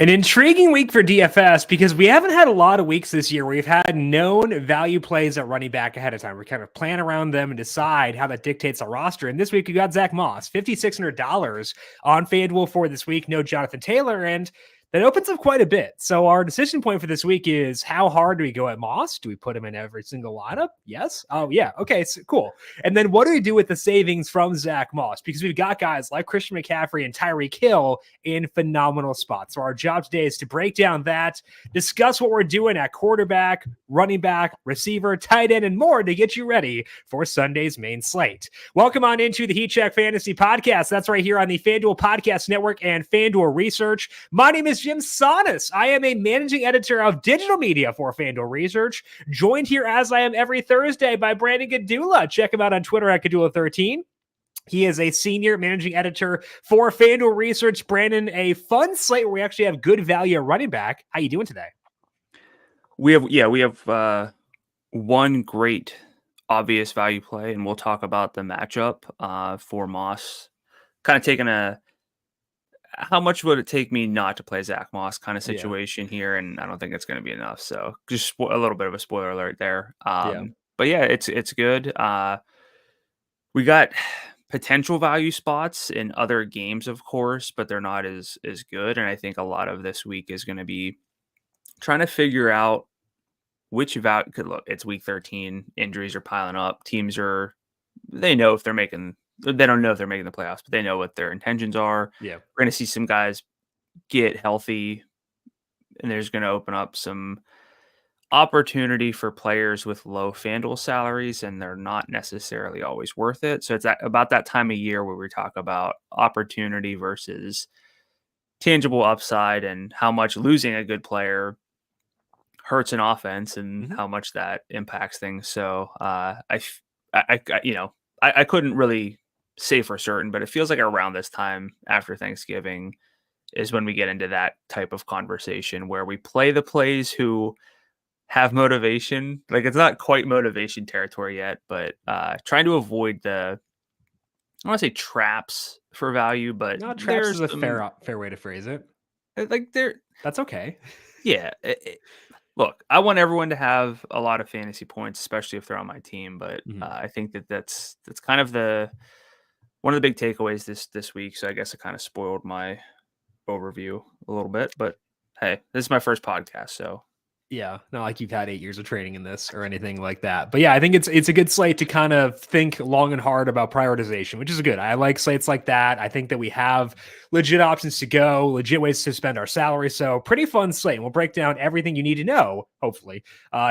An intriguing week for DFS because we haven't had a lot of weeks this year where we've had known value plays at running back ahead of time. We kind of plan around them and decide how that dictates our roster. And this week we got Zach Moss, $5,600 on FanDuel for this week. No Jonathan Taylor, and that opens up quite a bit. So our decision point for this week is how hard do we go at Moss? Do we put him in every single lineup? Yes. Oh, yeah. Okay, so cool. And then what do we do with the savings from Zach Moss? Because we've got guys like Christian McCaffrey and Tyreek Hill in phenomenal spots. So our job today is to break down that, discuss what we're doing at quarterback, running back, receiver, tight end, and more to get you ready for Sunday's main slate. Welcome on into the Heat Check Fantasy Podcast. That's right here on the FanDuel Podcast Network and FanDuel Research. My name is Jim Sonis. I am a managing editor of digital media for FanDuel Research, joined here as I am every Thursday by Brandon Gdula. Check him out on Twitter at Gdula13. He is a senior managing editor for FanDuel Research. Brandon, a fun slate where we actually have good value at running back. How you doing today? We have one great obvious value play, and we'll talk about the matchup for Moss. Kind of taking how much would it take me not to play Zach Moss kind of situation here, and I don't think it's going to be enough. So just a little bit of a spoiler alert there. But yeah, it's good. We got potential value spots in other games, of course, but they're not as good. And I think a lot of this week is going to be trying to figure out which value. Look, it's week 13. Injuries are piling up. Teams they know if they're making. They don't know if they're making the playoffs, but they know what their intentions are. Yeah, we're going to see some guys get healthy, and there's going to open up some opportunity for players with low FanDuel salaries, and they're not necessarily always worth it. So it's about that time of year where we talk about opportunity versus tangible upside and how much losing a good player hurts an offense and how much that impacts things. So I couldn't really say for certain, but it feels like around this time after Thanksgiving is when we get into that type of conversation where we play the plays who have motivation. Like, it's not quite motivation territory yet, but trying to avoid I don't want to say traps for value, but no, traps is a fair way to phrase it. That's okay. Yeah. Look, I want everyone to have a lot of fantasy points, especially if they're on my team. But I think that's kind of one of the big takeaways this week. So I guess it kind of spoiled my overview a little bit. But hey, this is my first podcast, so. Yeah, not like you've had 8 years of training in this or anything like that. But yeah, I think it's a good slate to kind of think long and hard about prioritization, which is good. I like slates like that. I think that we have legit options to go, legit ways to spend our salary. So pretty fun slate. We'll break down everything you need to know, hopefully,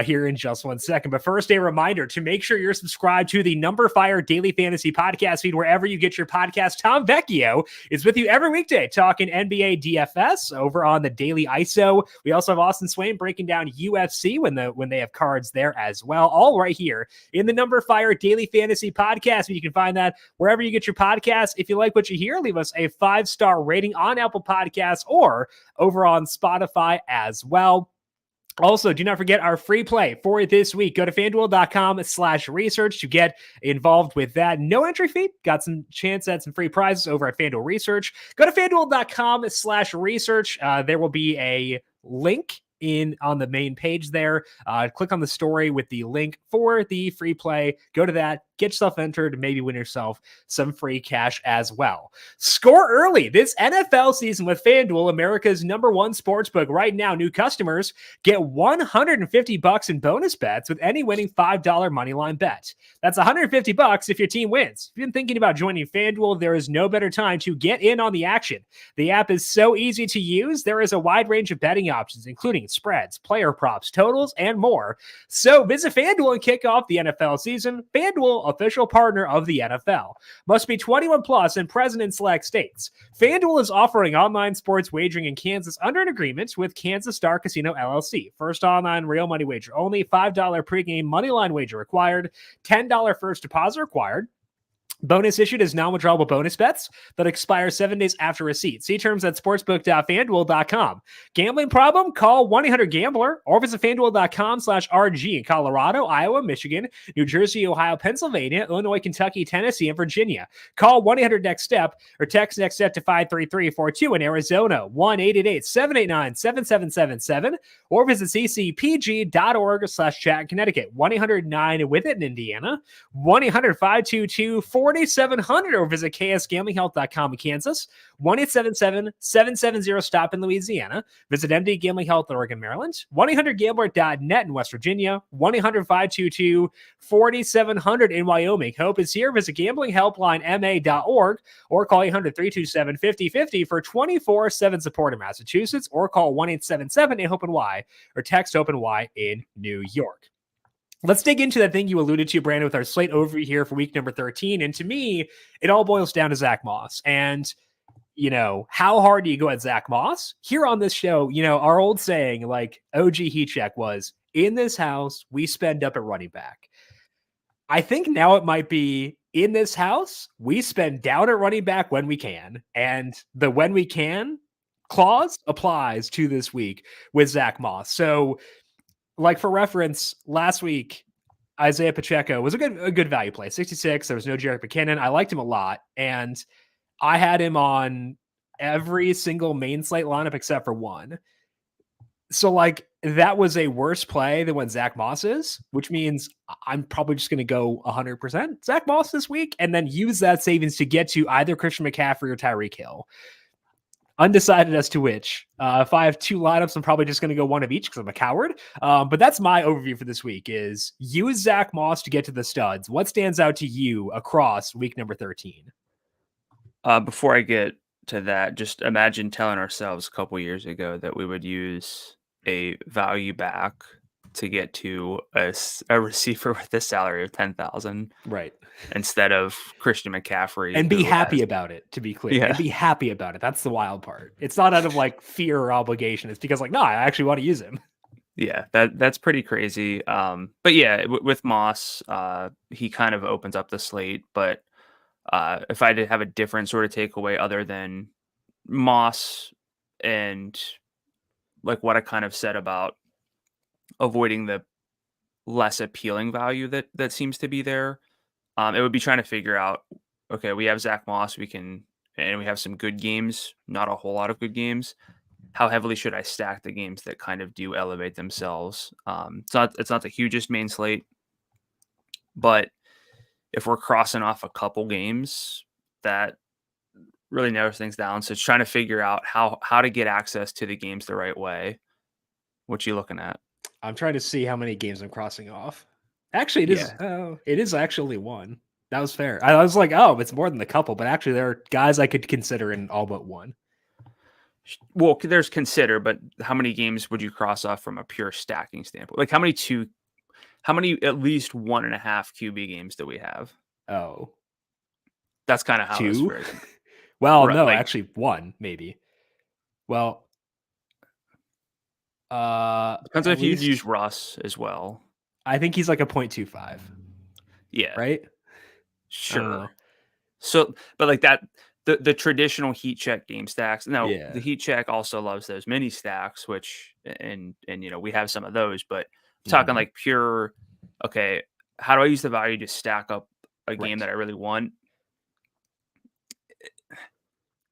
here in just 1 second. But first, a reminder to make sure you're subscribed to the numberFire Daily Fantasy Podcast feed wherever you get your podcast. Tom Vecchio is with you every weekday talking NBA DFS over on the Daily ISO. We also have Austin Swain breaking down UFC when they have cards there as well, all right here in the numberFire Daily Fantasy Podcast. You can find that wherever you get your podcasts. If you like what you hear, leave us a 5-star rating on Apple Podcasts or over on Spotify as well. Also, do not forget our free play for this week. Go to FanDuel.com/research to get involved with that. No entry fee. Got some chance at some free prizes over at FanDuel Research. Go to FanDuel.com/research. There will be a link on the main page there. Click on the story with the link for the free play. Go to that. Get yourself entered, maybe win yourself some free cash as well. Score early this NFL season with FanDuel, America's #1 sportsbook. Right now, new customers get $150 in bonus bets with any winning $5 moneyline bet. That's $150 if your team wins. If you've been thinking about joining FanDuel, there is no better time to get in on the action. The app is so easy to use. There is a wide range of betting options, including spreads, player props, totals, and more. So visit FanDuel and kick off the NFL season. FanDuel, official partner of the NFL. Must be 21 plus and present in select states. FanDuel is offering online sports wagering in Kansas under an agreement with Kansas Star Casino LLC. First online real money wager only. $5 pregame moneyline wager required. $10 first deposit required. Bonus issued is non-withdrawable bonus bets that expire 7 days after receipt. See terms at sportsbook.fanduel.com. Gambling problem? Call 1-800-GAMBLER or visit fanduel.com/RG in Colorado, Iowa, Michigan, New Jersey, Ohio, Pennsylvania, Illinois, Kentucky, Tennessee, and Virginia. Call 1-800-NEXT-STEP or text NEXT STEP to 53342 in Arizona, 1-888-789-7777, or visit ccpg.org/chat in Connecticut, 1-800-9-WITH-IT in Indiana, 1-800-522-4700, or visit ksgamblinghealth.com in Kansas, 1-877-770-STOP in Louisiana. Visit MD Gambling Health in Oregon, Maryland, 1-800-GAMBLER.net in West Virginia, 1-800-522-4700 in Wyoming. Hope is here. Visit gamblinghelplinema.org or call 800-327-5050 for 24/7 support in Massachusetts, or call 1-877-8-HOPE-NY or text HOPE-NY in New York. Let's dig into that thing you alluded to, Brandon, with our slate overview here for week number 13. And to me, it all boils down to Zach Moss. And, how hard do you go at Zach Moss? Here on this show, our old saying, like OG Heat Check, was, in this house, we spend up at running back. I think now it might be, in this house, we spend down at running back when we can. And the when we can clause applies to this week with Zach Moss. So, like, for reference, last week, Isaiah Pacheco was a good value play, 66. There was no Jerick McKinnon. I liked him a lot, and I had him on every single main slate lineup except for one. So, like, that was a worse play than what Zach Moss is, which means I'm probably just going to go 100% Zach Moss this week and then use that savings to get to either Christian McCaffrey or Tyreek Hill. Undecided as to which. If I have two lineups, I'm probably just going to go one of each because I'm a coward. But that's my overview for this week: is use Zach Moss to get to the studs. What stands out to you across week number 13? Before I get to that, just imagine telling ourselves a couple years ago that we would use a value back to get to a receiver with a salary of $10,000, right? Instead of Christian McCaffrey, and be happy about it. To be clear, and be happy about it. That's the wild part. It's not out of like fear or obligation. It's because, like, no, I actually want to use him. Yeah, that's pretty crazy. But yeah, with Moss, he kind of opens up the slate. But if I did have a different sort of takeaway other than Moss and like what I kind of said about avoiding the less appealing value that seems to be there, it would be trying to figure out, okay, we have Zach Moss, and we have some good games, not a whole lot of good games. How heavily should I stack the games that kind of do elevate themselves? It's not the hugest main slate, but if we're crossing off a couple games, that really narrows things down. So it's trying to figure out how to get access to the games the right way. What you looking at? I'm trying to see how many games I'm crossing off. Actually, it is. It is actually one. That was fair. I was like, oh, it's more than a couple, but actually, there are guys I could consider in all but one. Well, there's consider, but how many games would you cross off from a pure stacking standpoint? Like, how many at least 1.5 QB games do we have? Oh, that's kind of how it's phrased. Well, no, like, actually one, maybe. Well, depends on if you use Russ as well. I think he's like a 0.25. Yeah. Right? Sure. So, but like that, the traditional Heat Check game stacks. Now, the Heat Check also loves those mini stacks, which, and we have some of those, but I'm talking like pure, okay, how do I use the value to stack up a game that I really want?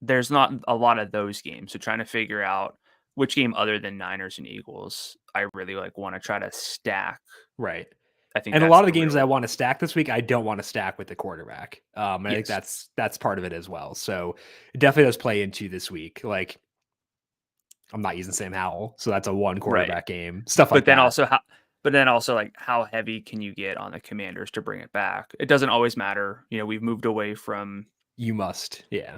There's not a lot of those games. So trying to figure out which game other than Niners and Eagles I really want to try to stack. Right. I think, and a lot of the games that I want to stack this week, I don't want to stack with the quarterback. I think that's part of it as well. So it definitely does play into this week. Like, I'm not using Sam Howell, so that's a one quarterback game. Stuff like that. But then also like how heavy can you get on the Commanders to bring it back? It doesn't always matter. We've moved away from. You must, yeah.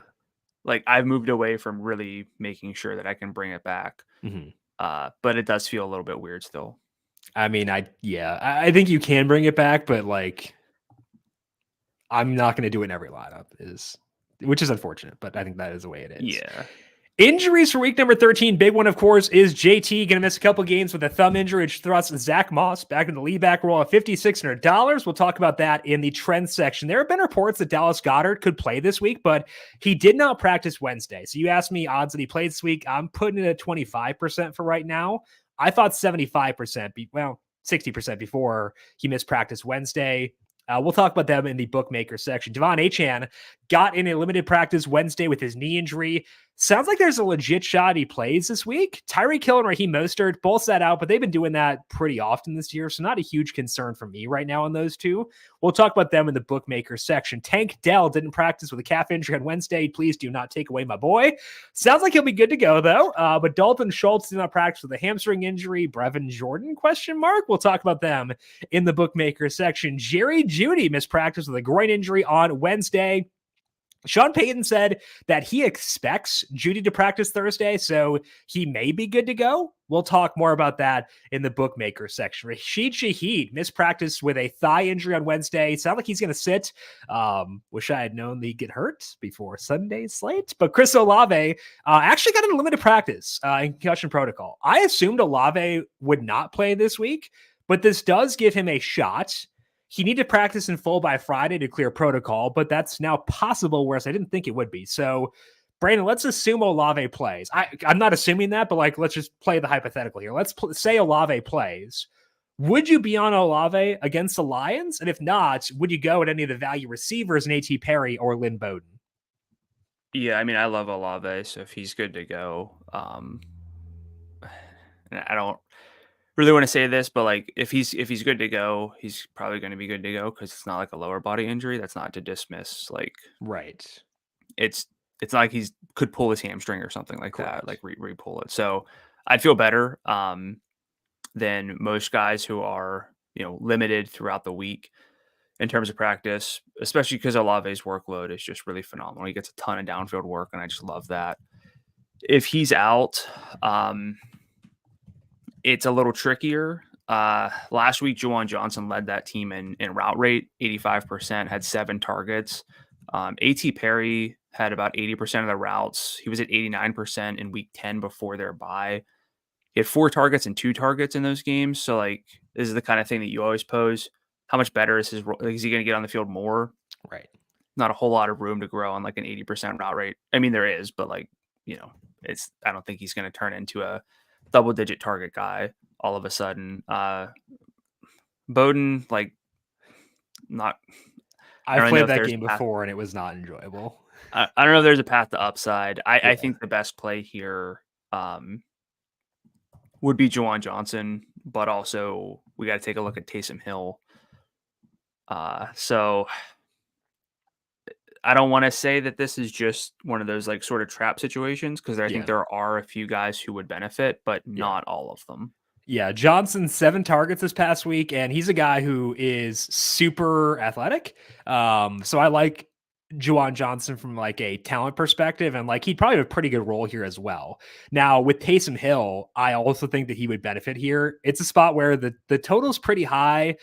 Like, I've moved away from really making sure that I can bring it back. But it does feel a little bit weird still. I mean, I think you can bring it back, but like, I'm not going to do it in every lineup, which is unfortunate, but I think that is the way it is. Yeah. Injuries for week number 13. Big one, of course, is JT going to miss a couple games with a thumb injury, which thrusts Zach Moss back in the lead back role at $5,600. We'll talk about that in the trend section. There have been reports that Dallas Goedert could play this week, but he did not practice Wednesday. So you asked me odds that he played this week. I'm putting it at 25% for right now. I thought 75%, 60% before he missed practice Wednesday. We'll talk about them in the bookmaker section. Devon Achane got in a limited practice Wednesday with his knee injury. Sounds like there's a legit shot he plays this week. Tyreek Hill and Raheem Mostert both sat out, but they've been doing that pretty often this year, so not a huge concern for me right now on those two. We'll talk about them in the bookmaker section. Tank Dell didn't practice with a calf injury on Wednesday. Please do not take away my boy. Sounds like he'll be good to go, though. But Dalton Schultz did not practice with a hamstring injury. Brevin Jordan, ? We'll talk about them in the bookmaker section. Jerry Jeudy missed practice with a groin injury on Wednesday. Sean Payton said that he expects Jeudy to practice Thursday, so he may be good to go. We'll talk more about that in the bookmaker section. Rashid Shaheed missed practice with a thigh injury on Wednesday. Sounds like he's going to sit. Wish I had known he'd get hurt before Sunday's slate. But Chris Olave actually got in a limited practice in concussion protocol. I assumed Olave would not play this week, but this does give him a shot. He needed to practice in full by Friday to clear protocol, but that's now possible, whereas I didn't think it would be. So, Brandon, let's assume Olave plays. I'm not assuming that, but let's just play the hypothetical here. Let's say Olave plays. Would you be on Olave against the Lions? And if not, would you go at any of the value receivers, A.T. Perry or Lynn Bowden? Yeah, I mean, I love Olave, so if he's good to go, I don't really want to say this, but if he's good to go, he's probably going to be good to go because it's not like a lower body injury. That's not to dismiss. Right. It's not like he's could pull his hamstring or something like Correct. that, like re-pull it. So I'd feel better than most guys who are limited throughout the week in terms of practice, especially because Olave's workload is just really phenomenal. He gets a ton of downfield work, and I just love that. If he's out, it's a little trickier. Last week, Juwan Johnson led that team in route rate, 85%, had 7 targets. A.T. Perry had about 80% of the routes. He was at 89% in week 10 before their bye. He had 4 targets and 2 targets in those games. So, this is the kind of thing that you always pose. How much better is his? Is he going to get on the field more? Right. Not a whole lot of room to grow on an 80% route rate. I mean, there is, but I don't think he's going to turn into a double-digit target guy all of a sudden. Bowden, not. I've played that game before, and it was not enjoyable. I don't know if there's a path to upside. I think the best play here would be Juwan Johnson, but also we got to take a look at Taysom Hill. So I don't want to say that this is just one of those sort of trap situations because I think there are a few guys who would benefit, but not all of them. Yeah, Johnson, 7 targets this past week, and he's a guy who is super athletic. So I like Juwan Johnson from a talent perspective, and he'd probably have a pretty good role here as well. Now with Taysom Hill, I also think that he would benefit here. It's a spot where the total's pretty high.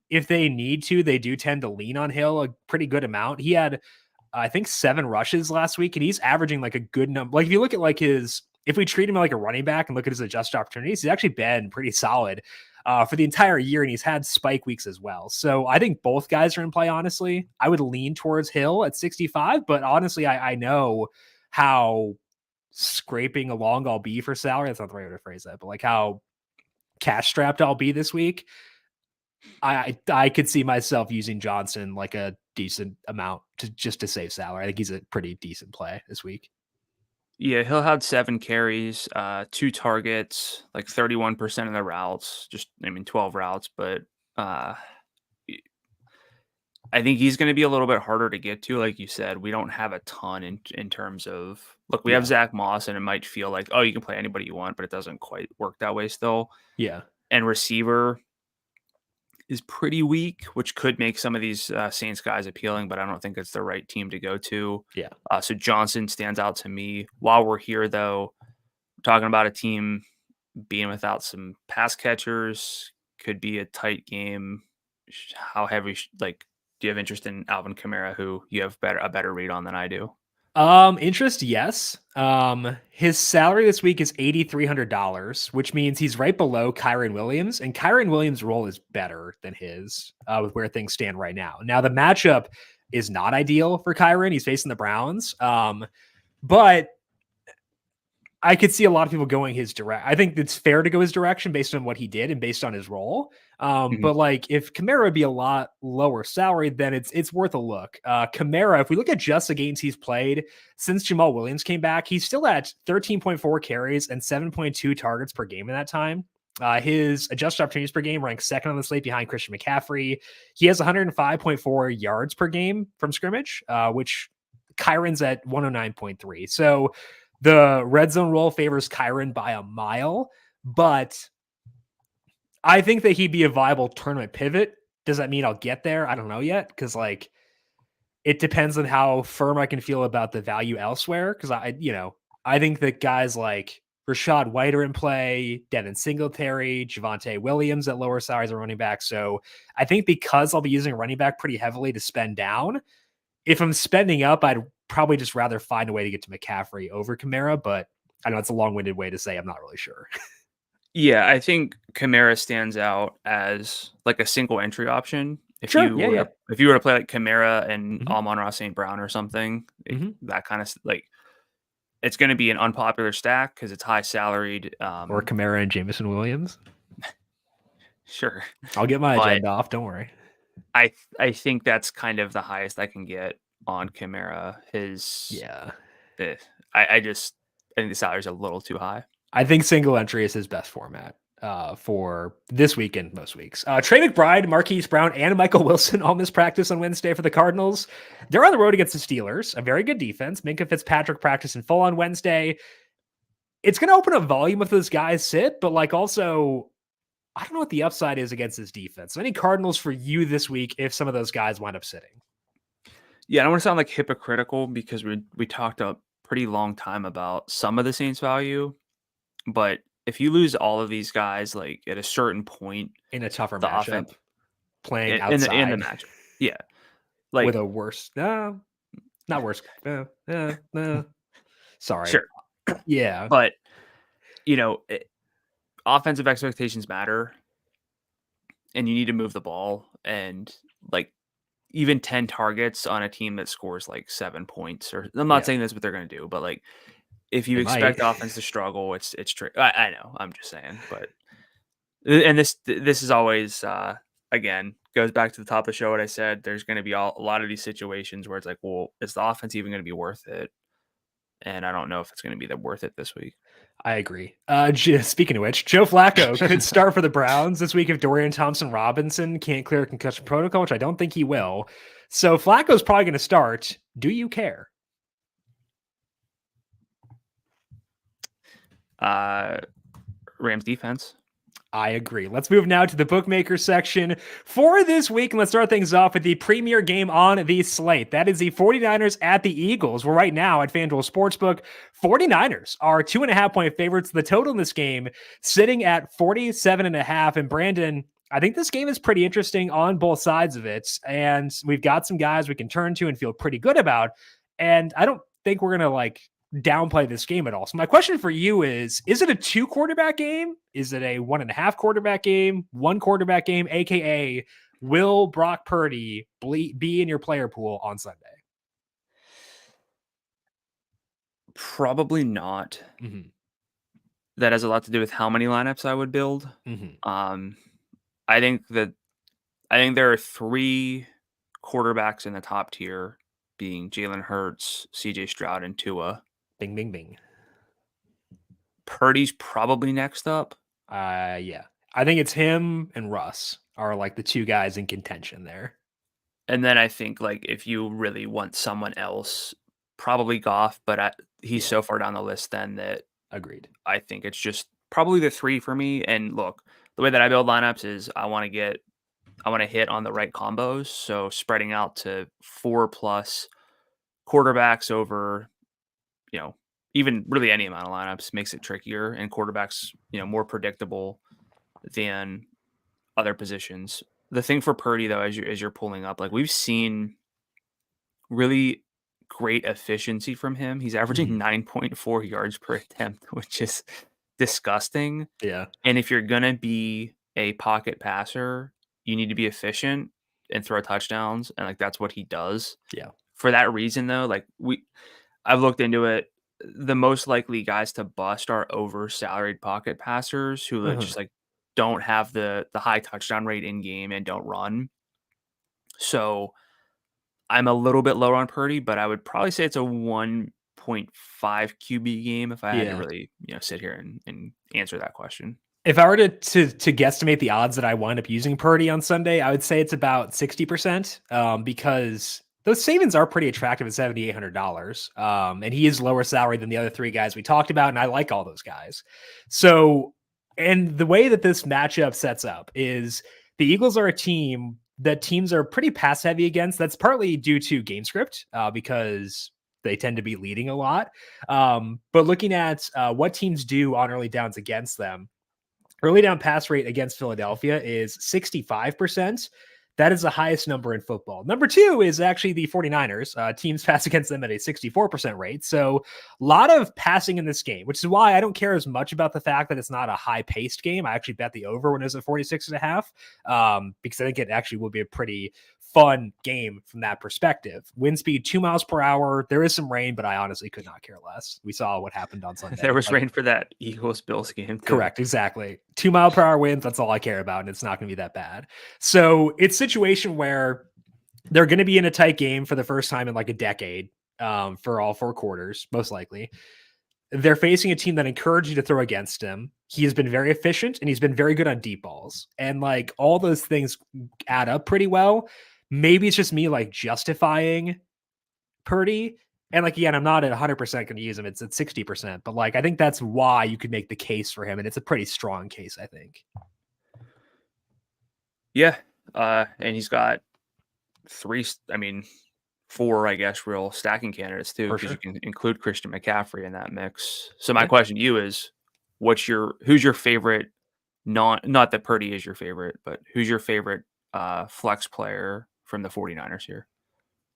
If they need to, they do tend to lean on Hill a pretty good amount. He had, I think, 7 rushes last week, and he's averaging a good number. If you look at if we treat him like a running back and look at his adjusted opportunities, he's actually been pretty solid for the entire year, and he's had spike weeks as well. So I think both guys are in play, honestly. I would lean towards Hill at 65, but honestly, I know how scraping along I'll be for salary. That's not the right way to phrase that, but how cash strapped I'll be this week. I could see myself using Johnson a decent amount to save salary. I think he's a pretty decent play this week. Yeah, Hill had 7 carries, 2 targets, 31% of the routes, 12 routes, but I think he's going to be a little bit harder to get to. Like you said, we don't have a ton in terms of, we have Zach Moss, and it might feel like, oh, you can play anybody you want, but it doesn't quite work that way still. Yeah. And receiver is pretty weak, which could make some of these Saints guys appealing, but I don't think it's the right team to go to. Yeah. So Johnson stands out to me. While we're here, though, we're talking about a team being without some pass catchers, could be a tight game. How heavy, do you have interest in Alvin Kamara, who you have a better read on than I do? Interest, yes. His salary this week is $8,300, which means he's right below Kyren Williams, and Kyren Williams' role is better than his with where things stand right now. Now, the matchup is not ideal for Kyren. He's facing the Browns. But I could see a lot of people going his direct. I think it's fair to go his direction based on what he did and based on his role. But like if Kamara would be a lot lower salary, then it's worth a look. Kamara, if we look at just the games he's played since Jamal Williams came back, he's still at 13.4 carries and 7.2 targets per game in that time. His adjusted opportunities per game ranks second on the slate behind Christian McCaffrey. He has 105.4 yards per game from scrimmage, which Kyron's at 109.3. So the red zone role favors Kyren by a mile, but I think that he'd be a viable tournament pivot. Does that mean I'll get there? I don't know yet, because like it depends on how firm I can feel about the value elsewhere. Because I think that guys like Rashad White are in play, Devin Singletary, Javonte Williams at lower salaries are running back. So I think because I'll be using a running back pretty heavily to spend down, if I'm spending up, I'd probably just rather find a way to get to McCaffrey over Kamara, but I know it's a long-winded way to say I'm not really sure. Yeah, I think Kamara stands out as like a single entry option. If you were to play like Kamara and Amon-Ra St. Brown or something, that kind of like it's going to be an unpopular stack because it's high salaried. Or Kamara and Jameson Williams. Sure, I'll get my agenda off. Don't worry. I think that's kind of the highest I can get on Kamara. I think the salary is a little too high. I think single entry is his best format for this week and most weeks. Trey McBride, Marquise Brown, and Michael Wilson all missed practice on Wednesday for the Cardinals. They're on the road against the Steelers, a very good defense. Minkah Fitzpatrick practiced in full on Wednesday. It's going to open up volume if those guys sit, but like also, I don't know what the upside is against this defense. So any Cardinals for you this week if some of those guys wind up sitting? Yeah, I don't want to sound like hypocritical because we talked a pretty long time about some of the Saints' value, but if you lose all of these guys, like at a certain point in a tougher matchup, playing outside in the matchup, yeah, like with a worse, not worse. Sorry, sure, yeah, but offensive expectations matter, and you need to move the ball, and like even 10 targets on a team that scores like 7 points, or I'm not saying that's what they're going to do, but like if you expect offense to struggle, it's tricky. I know, I'm just saying, but and this is always again goes back to the top of the show. What I said, there's going to be a lot of these situations where it's like, well, is the offense even going to be worth it? And I don't know if it's going to be worth it this week. I agree. Speaking of which, Joe Flacco could start for the Browns this week if Dorian Thompson-Robinson can't clear concussion protocol, which I don't think he will. So Flacco's probably going to start. Do you care? Rams defense. I agree. Let's move now to the bookmaker section for this week. And let's start things off with the premier game on the slate. That is the 49ers at the Eagles. We're right now at FanDuel Sportsbook. 49ers are 2.5-point favorites. The total in this game sitting at 47.5. And Brandon, I think this game is pretty interesting on both sides of it. And we've got some guys we can turn to and feel pretty good about. And I don't think we're going to downplay this game at all. So my question for you is it a 2 quarterback game? Is it a 1.5 quarterback game? 1 quarterback game, AKA will Brock Purdy be in your player pool on Sunday? Probably not. That has a lot to do with how many lineups I would build. I think there are 3 quarterbacks in the top tier, being Jalen Hurts, CJ Stroud, and Tua. Bing, bing, bing. Purdy's probably next up. Yeah. I think it's him and Russ are like the 2 guys in contention there. And then I think if you really want someone else, probably Goff, but he's so far down the list then that agreed. I think it's just probably the 3 for me. And look, the way that I build lineups is I want to hit on the right combos. So spreading out to 4+ quarterbacks over, even really any amount of lineups makes it trickier, and quarterbacks, more predictable than other positions. The thing for Purdy though, as you're pulling up, we've seen really great efficiency from him. He's averaging 9.4 yards per attempt, which is disgusting. Yeah. And if you're going to be a pocket passer, you need to be efficient and throw touchdowns. And like, that's what he does. Yeah. For that reason though, like I've looked into it. The most likely guys to bust are over salaried pocket passers who just like don't have the high touchdown rate in game and don't run. So I'm a little bit lower on Purdy, but I would probably say it's a 1.5 QB game if I had to really, sit here and answer that question. If I were to guesstimate the odds that I wind up using Purdy on Sunday, I would say it's about 60%, because those savings are pretty attractive at $7,800. And he is lower salary than the other three guys we talked about, and I like all those guys. So, and the way that this matchup sets up is the Eagles are a team that teams are pretty pass heavy against. That's partly due to game script, because they tend to be leading a lot. But looking at what teams do on early downs against them, early down pass rate against Philadelphia is 65%. That is the highest number in football. Number two is actually the 49ers. Teams pass against them at a 64% rate. So a lot of passing in this game, which is why I don't care as much about the fact that it's not a high-paced game. I actually bet the over when it was at 46.5, because I think it actually will be a pretty fun game from that perspective. Wind speed 2 miles per hour. There is some rain, but I honestly could not care less. We saw what happened on Sunday. There was rain for that Eagles-Bills game too. Correct, exactly. 2 mile per hour winds. That's all I care about, and it's not going to be that bad. So it's a situation where they're going to be in a tight game for the first time in like a decade, for all 4 quarters, most likely. They're facing a team that encouraged you to throw against him. He has been very efficient, and he's been very good on deep balls. And like all those things add up pretty well. Maybe it's just me like justifying Purdy. And like, again, I'm not at 100% going to use him. It's at 60%, but like, I think that's why you could make the case for him. And it's a pretty strong case, I think. Yeah. And he's got 4, I guess, real stacking candidates too, because you can include Christian McCaffrey in that mix. So my question to you is, who's your favorite, not that Purdy is your favorite, but who's your favorite flex player from the 49ers here?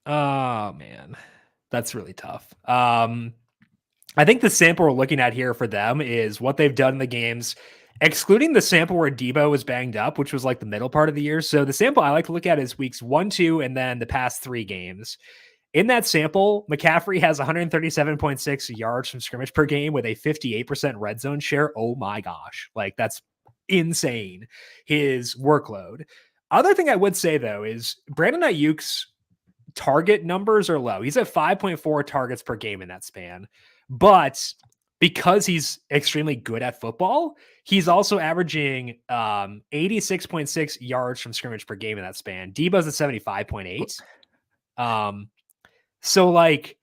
Oh man, that's really tough. I think the sample we're looking at here for them is what they've done in the games, excluding the sample where Debo was banged up, which was like the middle part of the year. So the sample I like to look at is weeks 1, 2, and then the past 3 games. In that sample, McCaffrey has 137.6 yards from scrimmage per game with a 58% red zone share. Oh my gosh. Like that's insane. His workload. Other thing I would say though, is Brandon Ayuk's target numbers are low. He's at 5.4 targets per game in that span, but because he's extremely good at football, he's also averaging 86.6 yards from scrimmage per game in that span. Debo's at 75.8. So like,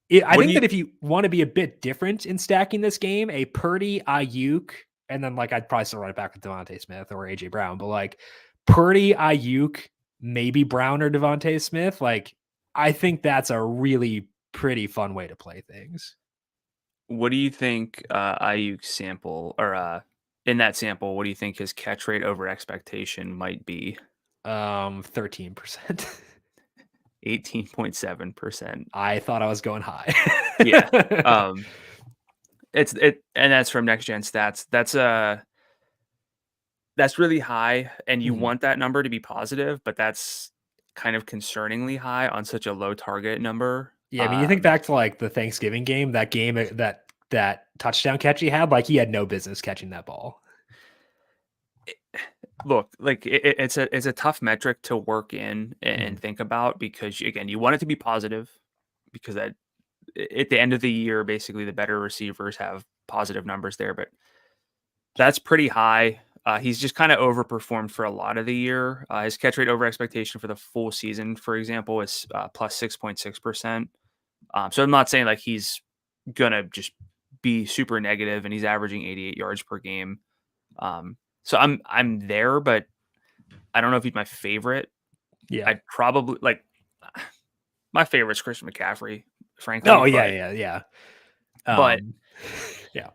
I think that if you want to be a bit different in stacking this game, a Purdy, Ayuk, and then like I'd probably still run it back with Devontae Smith or AJ Brown, but like Purdy, Ayuk, maybe Brown or Devontae Smith. Like, I think that's a really pretty fun way to play things. What do you think Ayuk sample or in that sample, what do you think his catch rate over expectation might be? 13%. 18.7%. I thought I was going high. Yeah. And that's from Next Gen Stats. That's really high, and you want that number to be positive, but that's kind of concerningly high on such a low target number. Yeah, I mean, you think back to like the Thanksgiving game, that game, that touchdown catch he had, like he had no business catching that ball. Look, like it's a tough metric to work in and think about, because again, you want it to be positive, because at the end of the year, basically the better receivers have positive numbers there, but that's pretty high. He's just kind of overperformed for a lot of the year. His catch rate over expectation for the full season, for example, is plus 6.6%. So I'm not saying like he's gonna just be super negative, and he's averaging 88 yards per game. So I'm there, but I don't know if he's my favorite. Yeah, I'd probably like my favorite is Christian McCaffrey, frankly. Oh yeah. But yeah,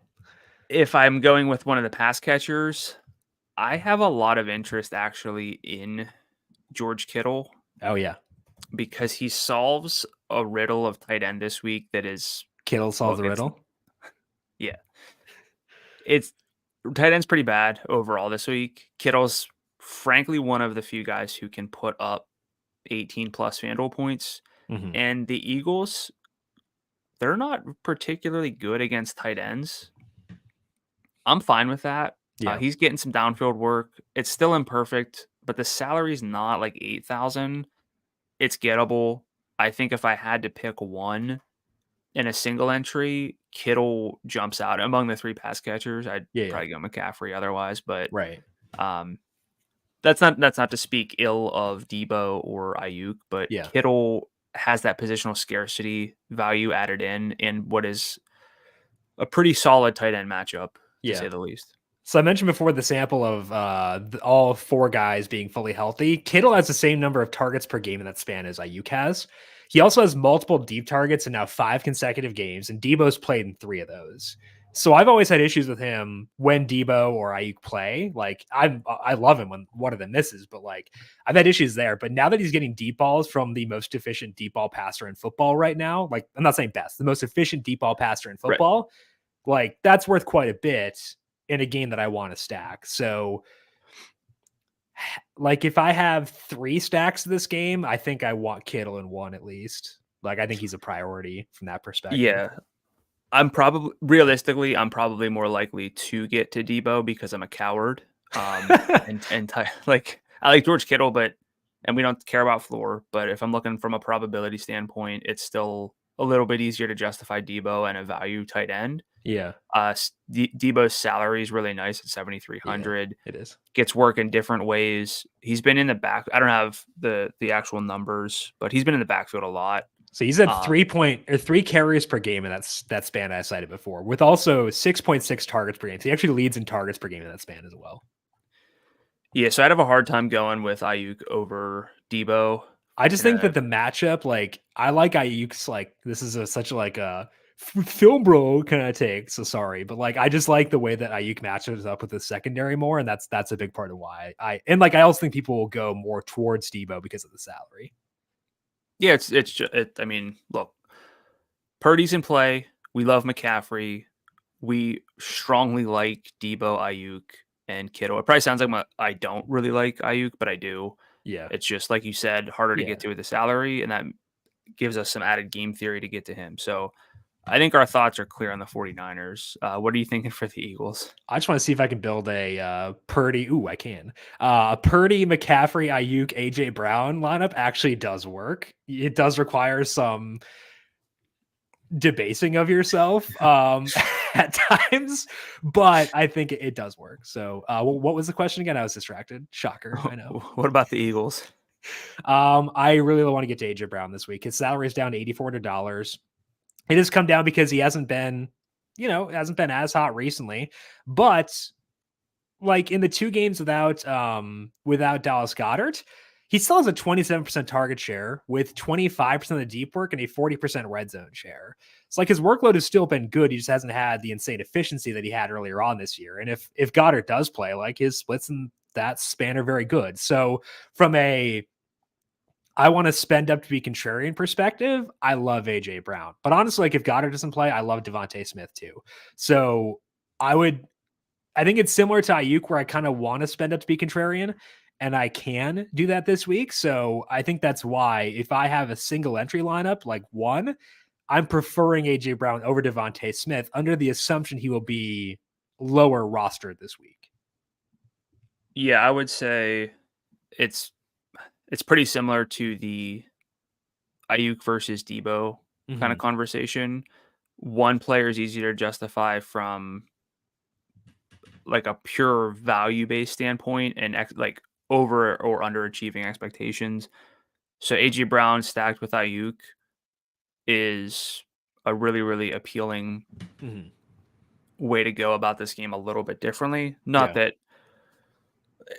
if I'm going with one of the pass catchers, I have a lot of interest actually in George Kittle. Oh yeah, because he solves a riddle of tight end this week that is Kittle solves the riddle. Yeah, it's tight end's pretty bad overall this week. Kittle's frankly one of the few guys who can put up 18 plus FanDuel points, and the Eagles, they're not particularly good against tight ends. I'm fine with that. Yeah. He's getting some downfield work. It's still imperfect, but the salary's not like 8,000. It's gettable. I think if I had to pick one in a single entry, Kittle jumps out among the 3 pass catchers. I'd probably go McCaffrey otherwise, but right. That's not to speak ill of Debo or Ayuk, but Kittle has that positional scarcity value added in what is a pretty solid tight end matchup, to say the least. So I mentioned before the sample of all 4 guys being fully healthy. Kittle has the same number of targets per game in that span as Ayuk has. He also has multiple deep targets in now 5 consecutive games, and Debo's played in 3 of those. So I've always had issues with him when Debo or Ayuk play. Like I love him when one of them misses, but like I've had issues there. But now that he's getting deep balls from the most efficient deep ball passer in football right now, like I'm not saying best, the most efficient deep ball passer in football, like that's worth quite a bit in a game that I want to stack. So like if I have 3 stacks of this game, I think I want Kittle in 1 at least. Like I think he's a priority from that perspective. Yeah. I'm probably more likely to get to Debo because I'm a coward. And like I like George Kittle, and we don't care about floor, but if I'm looking from a probability standpoint, it's still a little bit easier to justify Debo and a value tight end. Yeah. Debo's salary is really nice at 7,300. It is. Gets work in different ways. He's been in the back. I don't have the actual numbers, but he's been in the backfield a lot. So he's at 3 carries per game in that span I cited before, with also 6.6 targets per game. So he actually leads in targets per game in that span as well. Yeah, so I'd have a hard time going with Ayuk over Debo. I just think that the matchup, like I like Ayuk's, like this is such a film bro kind of take. So sorry, but like I just like the way that Ayuk matches up with the secondary more, and that's a big part of why I also think people will go more towards Debo because of the salary. Yeah, I mean, look, Purdy's in play. We love McCaffrey. We strongly like Debo, Ayuk, and Kittle. It probably sounds like I don't really like Ayuk, but I do. Yeah. It's just, like you said, harder to get to with the salary, and that gives us some added game theory to get to him. So I think our thoughts are clear on the 49ers. What are you thinking for the Eagles? I just want to see if I can build a Purdy. Ooh, I can. Purdy, McCaffrey, Ayuk, AJ Brown lineup actually does work. It does require some debasing of yourself at times, but I think it does work. So what was the question again? I was distracted. Shocker. I know. What about the Eagles? I really want to get to AJ Brown this week. His salary is down to $8,400. It has come down because he hasn't been as hot recently, but like in the 2 games without Dallas Goedert, he still has a 27% target share with 25% of the deep work and a 40% red zone share. It's like his workload has still been good. He just hasn't had the insane efficiency that he had earlier on this year. And if Goddard does play, like his splits in that span are very good. So from I want to spend up to be contrarian perspective, I love AJ Brown. But honestly, like if Goddard doesn't play, I love Devontae Smith too. So I think it's similar to Ayuk where I kind of want to spend up to be contrarian, and I can do that this week. So I think that's why if I have a single entry lineup, like 1, I'm preferring AJ Brown over Devontae Smith under the assumption he will be lower rostered this week. Yeah, I would say it's pretty similar to the Ayuk versus Debo kind of conversation. One player is easier to justify from like a pure value-based standpoint and like over or underachieving expectations. So AJ Brown stacked with Ayuk is a really, really appealing way to go about this game a little bit differently. Not that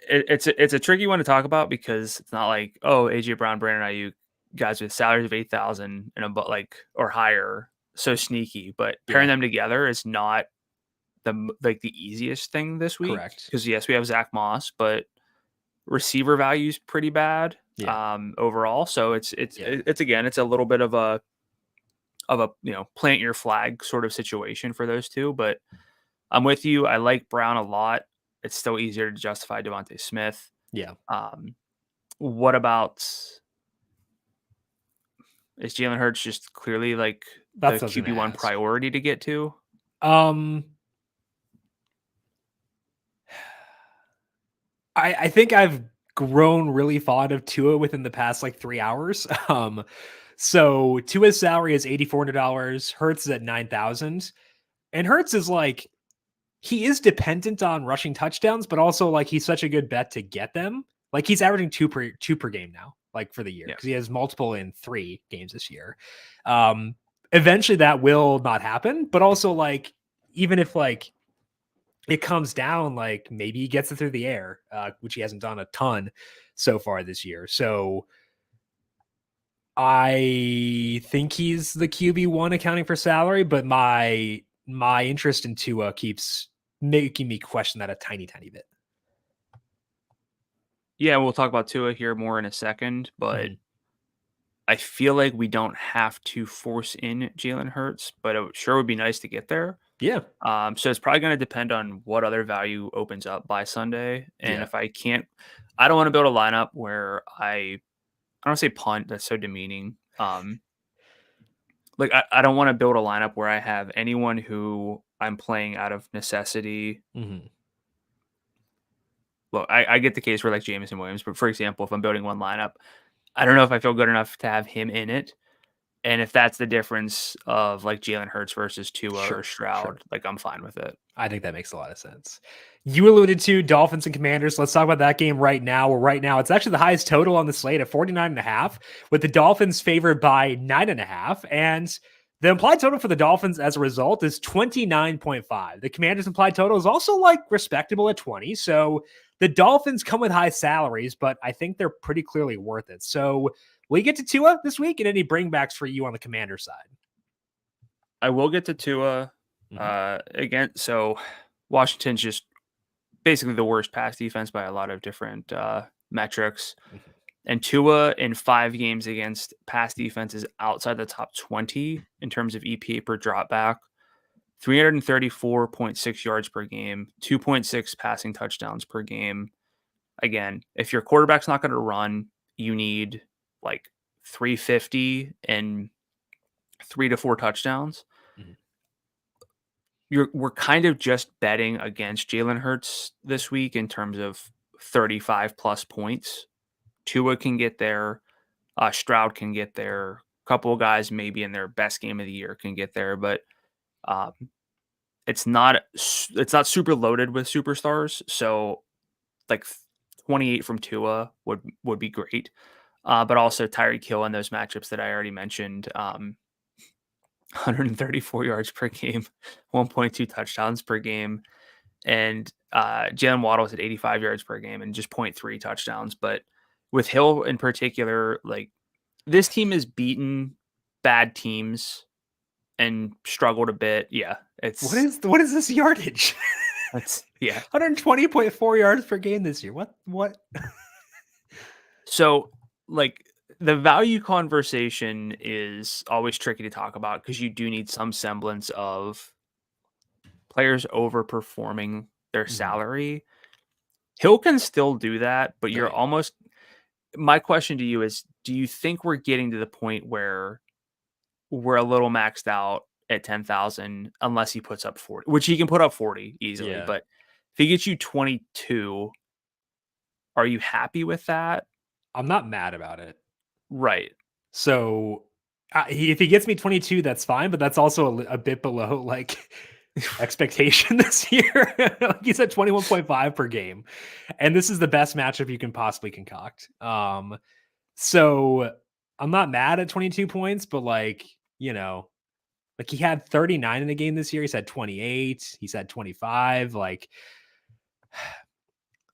it's a tricky one to talk about because it's not like, oh, AJ Brown, Brandon Ayuk, guys with salaries of 8,000 and or higher, so sneaky. But pairing them together is not the easiest thing this week. Correct. Because yes, we have Zach Moss, but receiver value is pretty bad. overall. So it's again, it's a little bit of a plant your flag sort of situation for those two. But I'm with you. I like Brown a lot. It's still easier to justify Devontae Smith. Yeah. What about, is Jalen Hurts just clearly like That's the QB1 priority to get to? I think I've grown really fond of Tua within the past like 3 hours. So Tua's salary is $8,400. Hurts is at 9,000, and Hurts is like, he is dependent on rushing touchdowns, but also like he's such a good bet to get them. Like he's averaging two per game now, like for the year, because he has multiple in 3 games this year. Eventually that will not happen, but also like even if like it comes down, like maybe he gets it through the air, which he hasn't done a ton so far this year. So I think he's the QB1 accounting for salary, but my interest in Tua keeps making me question that a tiny bit. Yeah, we'll talk about Tua here more in a second, but I feel like we don't have to force in Jalen Hurts, but it sure would be nice to get there. Yeah. So it's probably going to depend on what other value opens up by Sunday. And if I don't want to build a lineup where I don't say punt. That's so demeaning. Like I don't want to build a lineup where I have anyone who I'm playing out of necessity. Look, I get the case for like Jameson Williams, but for example, if I'm building one lineup, I don't know if I feel good enough to have him in it. And if that's the difference of like Jalen Hurts versus Tua or Stroud, like I'm fine with it. I think that makes a lot of sense. You alluded to Dolphins and Commanders. Let's talk about that game right now. Where right now it's actually the highest total on the slate at 49.5, with the Dolphins favored by 9.5. And the implied total for the Dolphins as a result is 29.5. The Commanders implied total is also like respectable at 20. So the Dolphins come with high salaries, but I think they're pretty clearly worth it. So will you get to Tua this week, and any bringbacks for you on the Commander side? I will get to Tua again. So Washington's just basically the worst pass defense by a lot of different metrics. And Tua in 5 games against pass defenses outside the top 20 in terms of EPA per dropback, 334.6 yards per game, 2.6 passing touchdowns per game. Again, if your quarterback's not going to run, you need like 350 and 3 to 4 touchdowns. We're kind of just betting against Jalen Hurts this week in terms of 35 plus points. Tua can get there. Stroud can get there. A couple of guys maybe in their best game of the year can get there, but it's not super loaded with superstars. So like 28 from Tua would be great. But also Tyreek Hill in those matchups that I already mentioned. 134 yards per game, 1.2 touchdowns per game. And Jalen Waddle's at 85 yards per game and just 0.3 touchdowns. But with Hill in particular, like this team has beaten bad teams and struggled a bit. Yeah. What is this yardage? That's 120.4 yards per game this year. What? So like the value conversation is always tricky to talk about because you do need some semblance of players overperforming their salary. Hill can still do that, but you're almost, my question to you is, do you think we're getting to the point where we're a little maxed out at 10,000 unless he puts up 40, which he can put up 40 easily, but if he gets you 22, are you happy with that? I'm not mad about it. Right. So if he gets me 22, that's fine, but that's also a bit below like expectation this year. He's at 21.5 per game, and this is the best matchup you can possibly concoct. So I'm not mad at 22 points, but like, like he had 39 in the game this year. He's had 28. He's had 25. Like,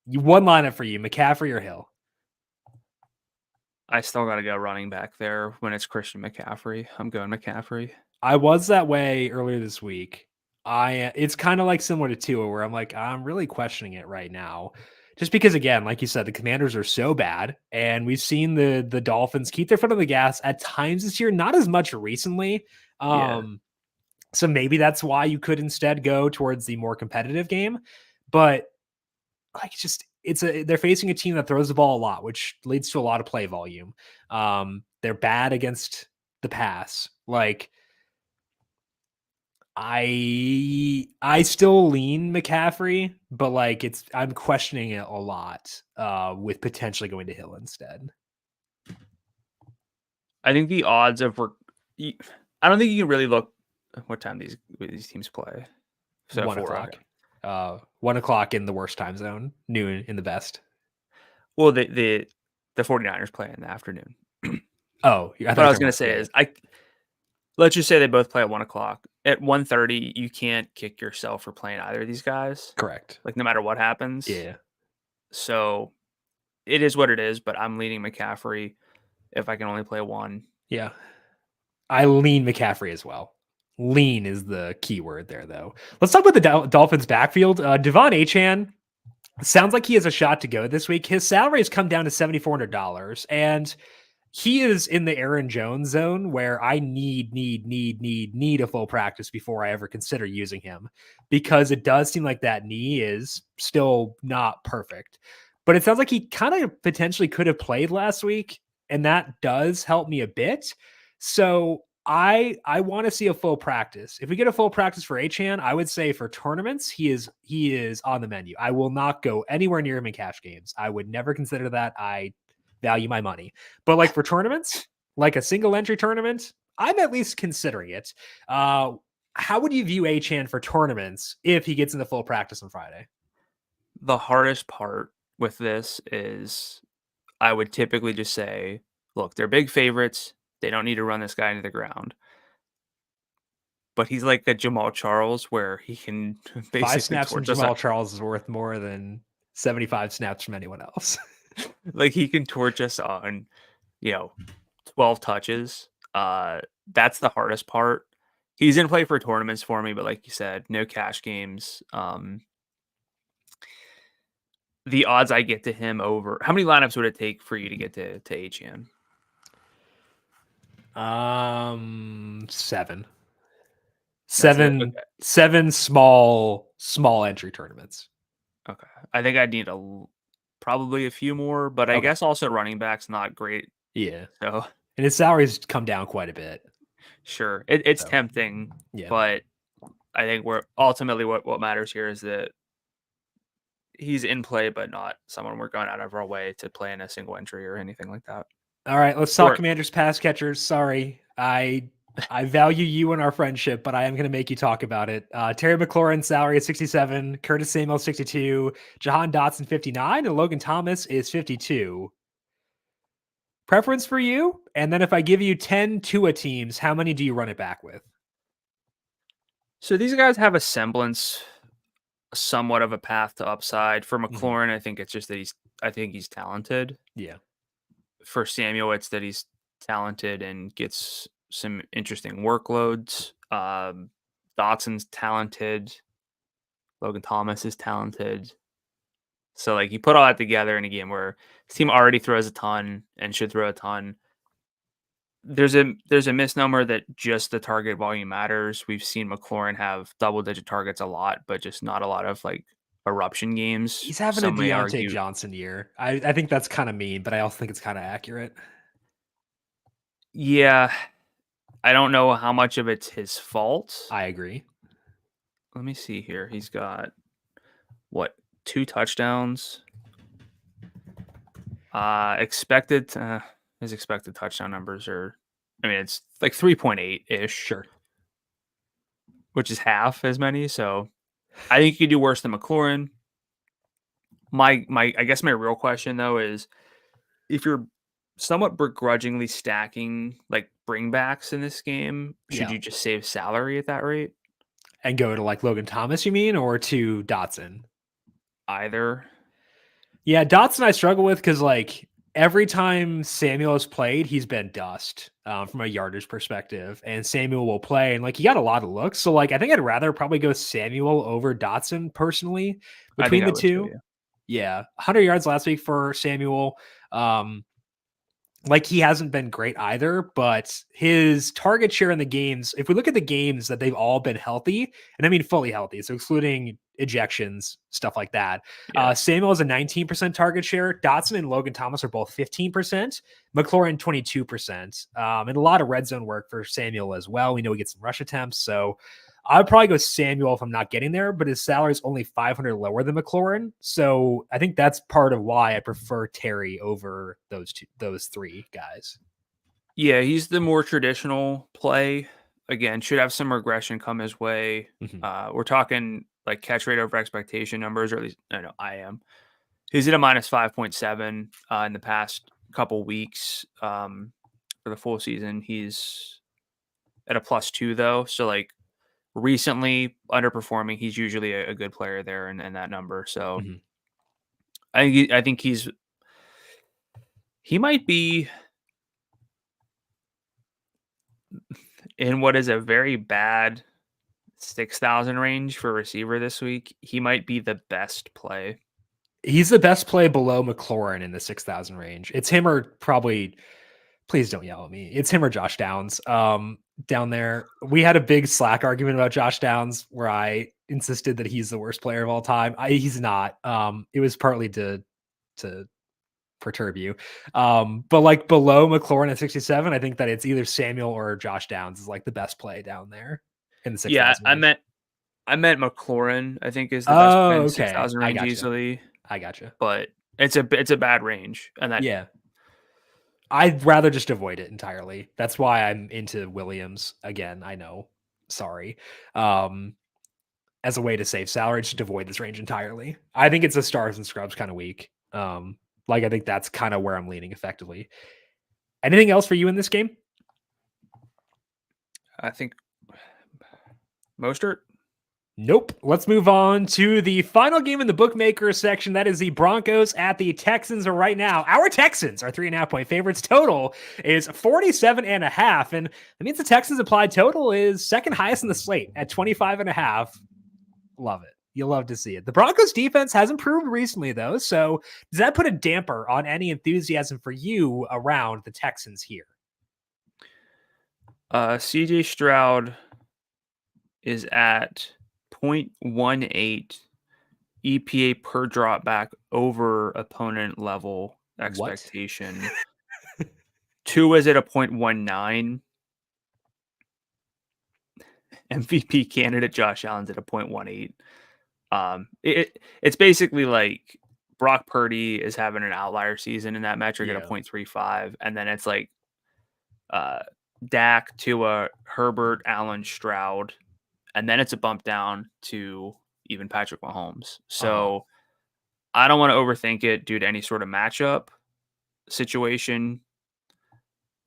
one lineup for you, McCaffrey or Hill? I still got to go running back there when it's Christian McCaffrey. I'm going McCaffrey. I was that way earlier this week. It's kind of like similar to Tua, where I'm like, I'm really questioning it right now. Just because, again, like you said, the Commanders are so bad, and we've seen the Dolphins keep their foot on the gas at times this year, not as much recently. Yeah. So maybe that's why you could instead go towards the more competitive game. But like, they're facing a team that throws the ball a lot, which leads to a lot of play volume. They're bad against the pass. Like, I still lean McCaffrey, but like I'm questioning it a lot with potentially going to Hill instead. I think the odds of I don't think you can really look what time these teams play. So 1 o'clock. 1 o'clock in the worst time zone, noon in the best. Well, the 49ers play in the afternoon. Oh, what I was going to say is let's just say they both play at 1 o'clock. At 1:30, you can't kick yourself for playing either of these guys. Correct. Like, no matter what happens. Yeah. So it is what it is, but I'm leaning McCaffrey if I can only play one. Yeah. I lean McCaffrey as well. Lean is the key word there, though. Let's talk about the Dolphins backfield. Devon Achane sounds like he has a shot to go this week. His salary has come down to $7,400, and he is in the Aaron Jones zone where I need a full practice before I ever consider using him, because it does seem like that knee is still not perfect. But it sounds like he kind of potentially could have played last week, and that does help me a bit. So I want to see a full practice. If we get a full practice for Achane, I would say for tournaments, he is on the menu. I will not go anywhere near him in cash games. I would never consider that. I value my money. But like for tournaments, like a single entry tournament, I'm at least considering it. How would you view Achane for tournaments if he gets into full practice on Friday? The hardest part with this is I would typically just say, look, they're big favorites. They don't need to run this guy into the ground. But he's like a Jamal Charles where he can basically 5 snaps from Jamal Charles is worth more than 75 snaps from anyone else. Like, he can torch us on, 12 touches. That's the hardest part. He's in play for tournaments for me, but like you said, no cash games. The odds I get to him over. How many lineups would it take for you to get to Achane? 7. Okay. 7 small entry tournaments. Okay. I think I'd need probably a few more, but I guess also running back's not great. Yeah. So, and his salary's come down quite a bit. Sure. It's tempting, but I think ultimately what matters here is that he's in play, but not someone we're going out of our way to play in a single entry or anything like that. All right, let's talk Commanders pass catchers. Sorry, I value you and our friendship, but I am going to make you talk about it. Terry McLaurin salary is 67, Curtis Samuel 62, Jahan Dotson 59, and Logan Thomas is 52. Preference for you? And then if I give you 10 Tua teams, how many do you run it back with? So these guys have a semblance, somewhat of a path to upside. For McLaurin, I think it's just that he's talented. Yeah. For Samuel, it's that he's talented and gets some interesting workloads. Dotson's talented. Logan Thomas is talented. So like you put all that together in a game where his team already throws a ton and should throw a ton. There's a misnomer that just the target volume matters. We've seen McLaurin have double-digit targets a lot, but just not a lot of like eruption games. He's having a Deontay Johnson year. I think that's kind of mean, but I also think it's kind of accurate. Yeah. I don't know how much of it's his fault. I agree. Let me see here. He's got 2 touchdowns. His expected touchdown numbers are, it's like 3.8-ish. Sure. Which is half as many. So I think you could do worse than McLaurin. I guess my real question though is if you're somewhat begrudgingly stacking like bringbacks in this game, should you just save salary at that rate? And go to like Logan Thomas, you mean, or to Dotson? Either. Yeah, Dotson I struggle with because like every time Samuel has played, he's been dust from a yardage perspective, and Samuel will play and like he got a lot of looks. So like I think I'd rather probably go Samuel over Dotson personally between the two. Too, yeah. Yeah, 100 yards last week for Samuel. Like he hasn't been great either, but his target share in the games, if we look at the games that they've all been healthy, and I mean fully healthy, so excluding ejections, stuff like that. Yeah. Samuel has a 19% target share. Dotson and Logan Thomas are both 15%. McLaurin 22%. And a lot of red zone work for Samuel as well. We know he gets some rush attempts, so I would probably go Samuel if I'm not getting there, but his salary is only 500 lower than McLaurin. So I think that's part of why I prefer Terry over those three guys. Yeah, he's the more traditional play. Again, should have some regression come his way. We're talking like catch rate over expectation numbers, or at least I know I am. He's at a minus 5.7 in the past couple weeks. For the full season, he's at a +2 though. So like recently underperforming, he's usually a good player there in that number. So I think he might be in what is a very bad 6,000 range for receiver this week. He might be the best play. He's the best play below McLaurin in the 6,000 range. It's him or probably, please don't yell at me. It's him or Josh Downs down there. We had a big Slack argument about Josh Downs where I insisted that he's the worst player of all time. He's not. It was partly to perturb you. But like below McLaurin at 67, I think that it's either Samuel or Josh Downs is like the best play down there in the 6,000 Yeah, range. I meant McLaurin, I think is the best play in the Okay. 6,000 range easily. I gotcha. But it's a bad range. And that Yeah. I'd rather just avoid it entirely. That's why I'm into Williams again. I know. Sorry. As a way to save salary, just avoid this range entirely. I think it's a stars and scrubs kind of week. Like I think that's kind of where I'm leaning effectively. Anything else for you in this game? I think Mostert. Nope. Let's move on to the final game in the bookmaker section. That is the Broncos at the Texans right now. Our Texans are 3.5-point favorites. Total is 47.5. And that means the Texans applied total is second highest in the slate at 25.5. Love it. You'll love to see it. The Broncos defense has improved recently, though. So does that put a damper on any enthusiasm for you around the Texans here? CJ Stroud is at 0.18 EPA per drop back over opponent level expectation. Two is at a 0.19. MVP candidate Josh Allen's at a 0.18. It's basically like Brock Purdy is having an outlier season in that metric at a 0.35, and then it's like Dak, Tua, Herbert, Allen, Stroud, and then it's a bump down to even Patrick Mahomes. So I don't want to overthink it due to any sort of matchup situation.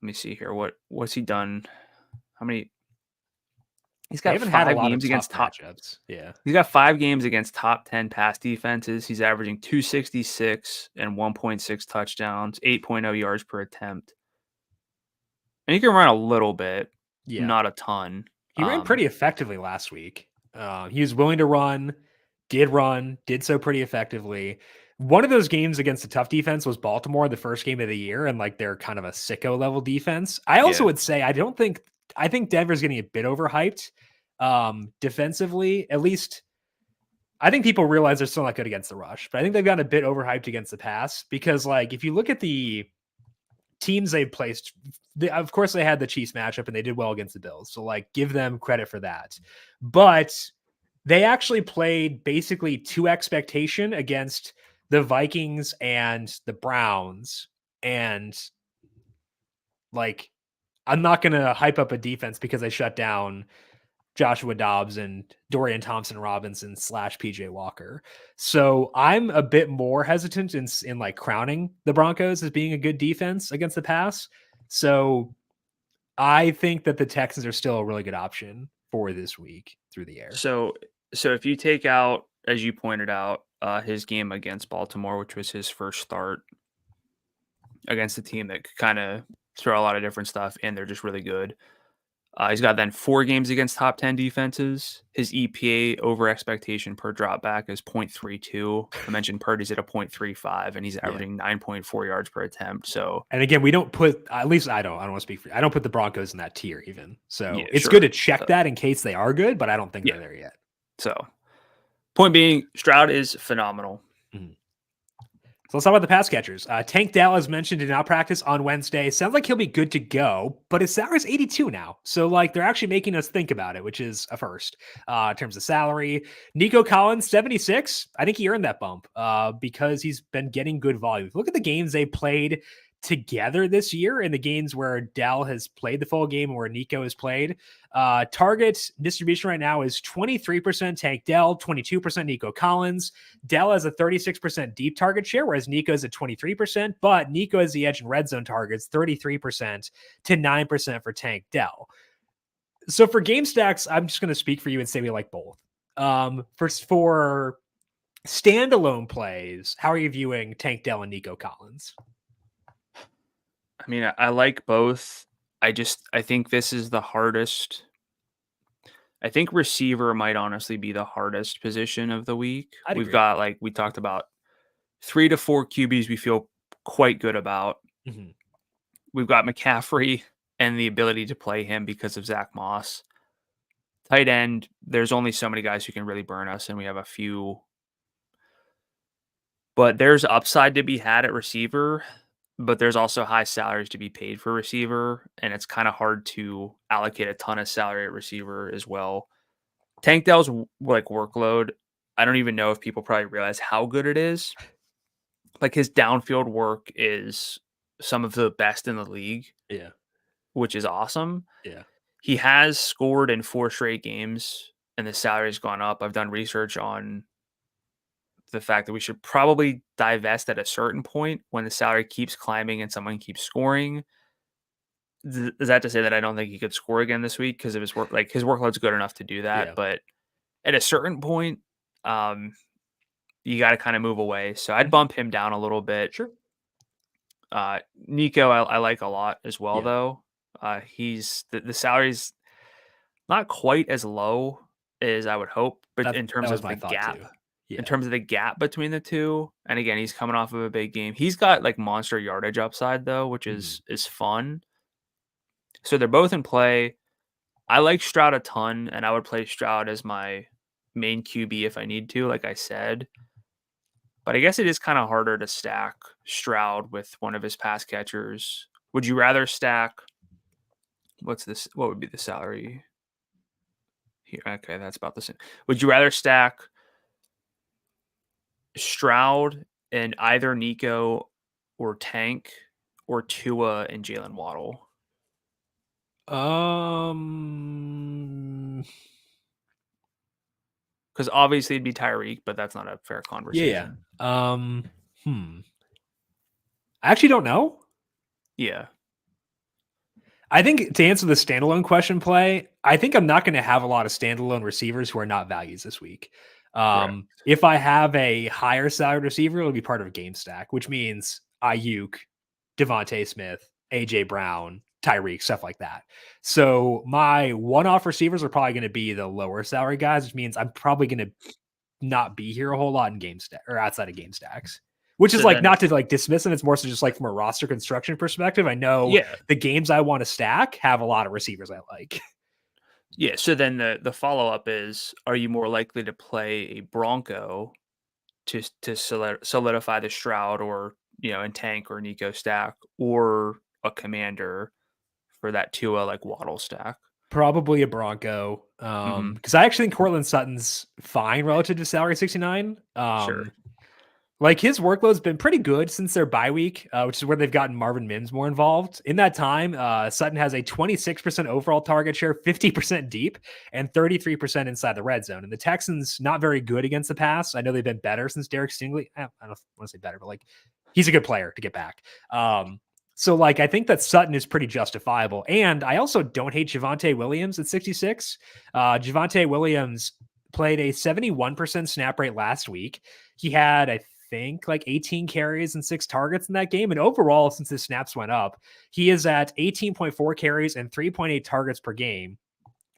Let me see here. What's he done? How many? He's got 5 games against top matchups. Yeah. He's got 5 games against top 10 pass defenses. He's averaging 266 and 1.6 touchdowns, 8.0 yards per attempt. And he can run a little bit, not a ton. He ran pretty effectively last week. He was willing to run, did so pretty effectively. One of those games against a tough defense was Baltimore, the first game of the year, and like they're kind of a sicko level defense. I also would say I think Denver's getting a bit overhyped defensively. At least I think people realize they're still not good against the rush, but I think they've gotten a bit overhyped against the pass because like if you look at the teams they've placed, of course they had the Chiefs matchup and they did well against the Bills. So like give them credit for that. But they actually played basically to expectation against the Vikings and the Browns. And like, I'm not going to hype up a defense because they shut down Joshua Dobbs and Dorian Thompson-Robinson / PJ Walker. So I'm a bit more hesitant in like crowning the Broncos as being a good defense against the pass. So I think that the Texans are still a really good option for this week through the air. So if you take out, as you pointed out, his game against Baltimore, which was his first start against a team that could kind of throw a lot of different stuff and they're just really good. He's got then 4 games against top 10 defenses. His EPA over expectation per drop back is 0.32. I mentioned Purdy's at a 0.35, and he's averaging 9.4 yards per attempt. So, and again, we don't put, at least I don't want to speak for you. I don't put the Broncos in that tier even. So yeah, it's sure. good to check that in case they are good, but I don't think they're there yet. So, point being, Stroud is phenomenal. Mm-hmm. So let's talk about the pass catchers. Tank Dell, as mentioned, did not practice on Wednesday. Sounds like he'll be good to go, but his salary is 82 now. So like they're actually making us think about it, which is a first in terms of salary. Nico Collins, 76. I think he earned that bump because he's been getting good volume. Look at the games they played together this year and the games where Dell has played the full game and where Nico has played. Target distribution right now is 23% Tank Dell, 22% Nico Collins. Dell has a 36% deep target share, whereas Nico's at 23%, but Nico has the edge in red zone targets, 33% to 9% for Tank Dell. So for game stacks, I'm just going to speak for you and say we like both. For standalone plays, how are you viewing Tank Dell and Nico Collins? I mean, I like both. I think this is the hardest. I think receiver might honestly be the hardest position of the week. We've got, like we talked about, 3 to 4 QBs we feel quite good about. Mm-hmm. We've got McCaffrey and the ability to play him because of Zach Moss. Tight end, there's only so many guys who can really burn us, and we have a few. But there's upside to be had at receiver. But there's also high salaries to be paid for receiver, and it's kind of hard to allocate a ton of salary at receiver as well. Tank Dell's like workload, I don't even know if people probably realize how good it is. Like his downfield work is some of the best in the league. Yeah. Which is awesome. Yeah. He has scored in 4 straight games, and the salary's gone up. I've done research on the fact that we should probably divest at a certain point when the salary keeps climbing and someone keeps scoring. Is that to say that I don't think he could score again this week because of his work? Like his workload's good enough to do that, yeah. But at a certain point, you got to kind of move away. So I'd bump him down a little bit. Sure. Nico, I like a lot as well, though. He's the salary's not quite as low as I would hope, but in terms of the gap. In terms of the gap between the two, and again, he's coming off of a big game. He's got like monster yardage upside though, which is fun. So they're both in play. I like Stroud a ton, and I would play Stroud as my main QB if I need to, like I said. But I guess it is kind of harder to stack Stroud with one of his pass catchers. Would you rather stack? What's this? What would be the salary here? Okay, that's about the same. Would you rather stack Stroud and either Nico or Tank or Tua and Jalen Waddle? Because obviously it'd be Tyreek, but that's not a fair conversation. I actually don't know. Yeah. I think to answer the standalone question play, I think I'm not going to have a lot of standalone receivers who are not values this week. If I have a higher salary receiver, it'll be part of a game stack, which means Ayuk, Devontae Smith, AJ Brown, Tyreek, stuff like that. So my one-off receivers are probably going to be the lower salary guys, which means I'm probably going to not be here a whole lot in game stack or outside of game stacks, which is like not to like dismiss them. It's more so just like from a roster construction perspective. I know the games I want to stack have a lot of receivers I like. Yeah, so then the follow-up is, are you more likely to play a Bronco to solidify the Stroud or, in Tank or Nico stack, or a Commander for that Tua like Waddle stack? Probably a Bronco. Because I actually think Cortland Sutton's fine relative to salary 69. Sure. Like his workload's been pretty good since their bye week, which is where they've gotten Marvin Mims more involved. In that time, Sutton has a 26% overall target share, 50% deep, and 33% inside the red zone. And the Texans, not very good against the pass. I know they've been better since Derek Stingley. I don't want to say better, but like he's a good player to get back. So like I think that Sutton is pretty justifiable. And I also don't hate Javonte Williams at 66. Javonte Williams played a 71% snap rate last week. He had, I think, like 18 carries and 6 targets in that game. And overall, since his snaps went up, he is at 18.4 carries and 3.8 targets per game,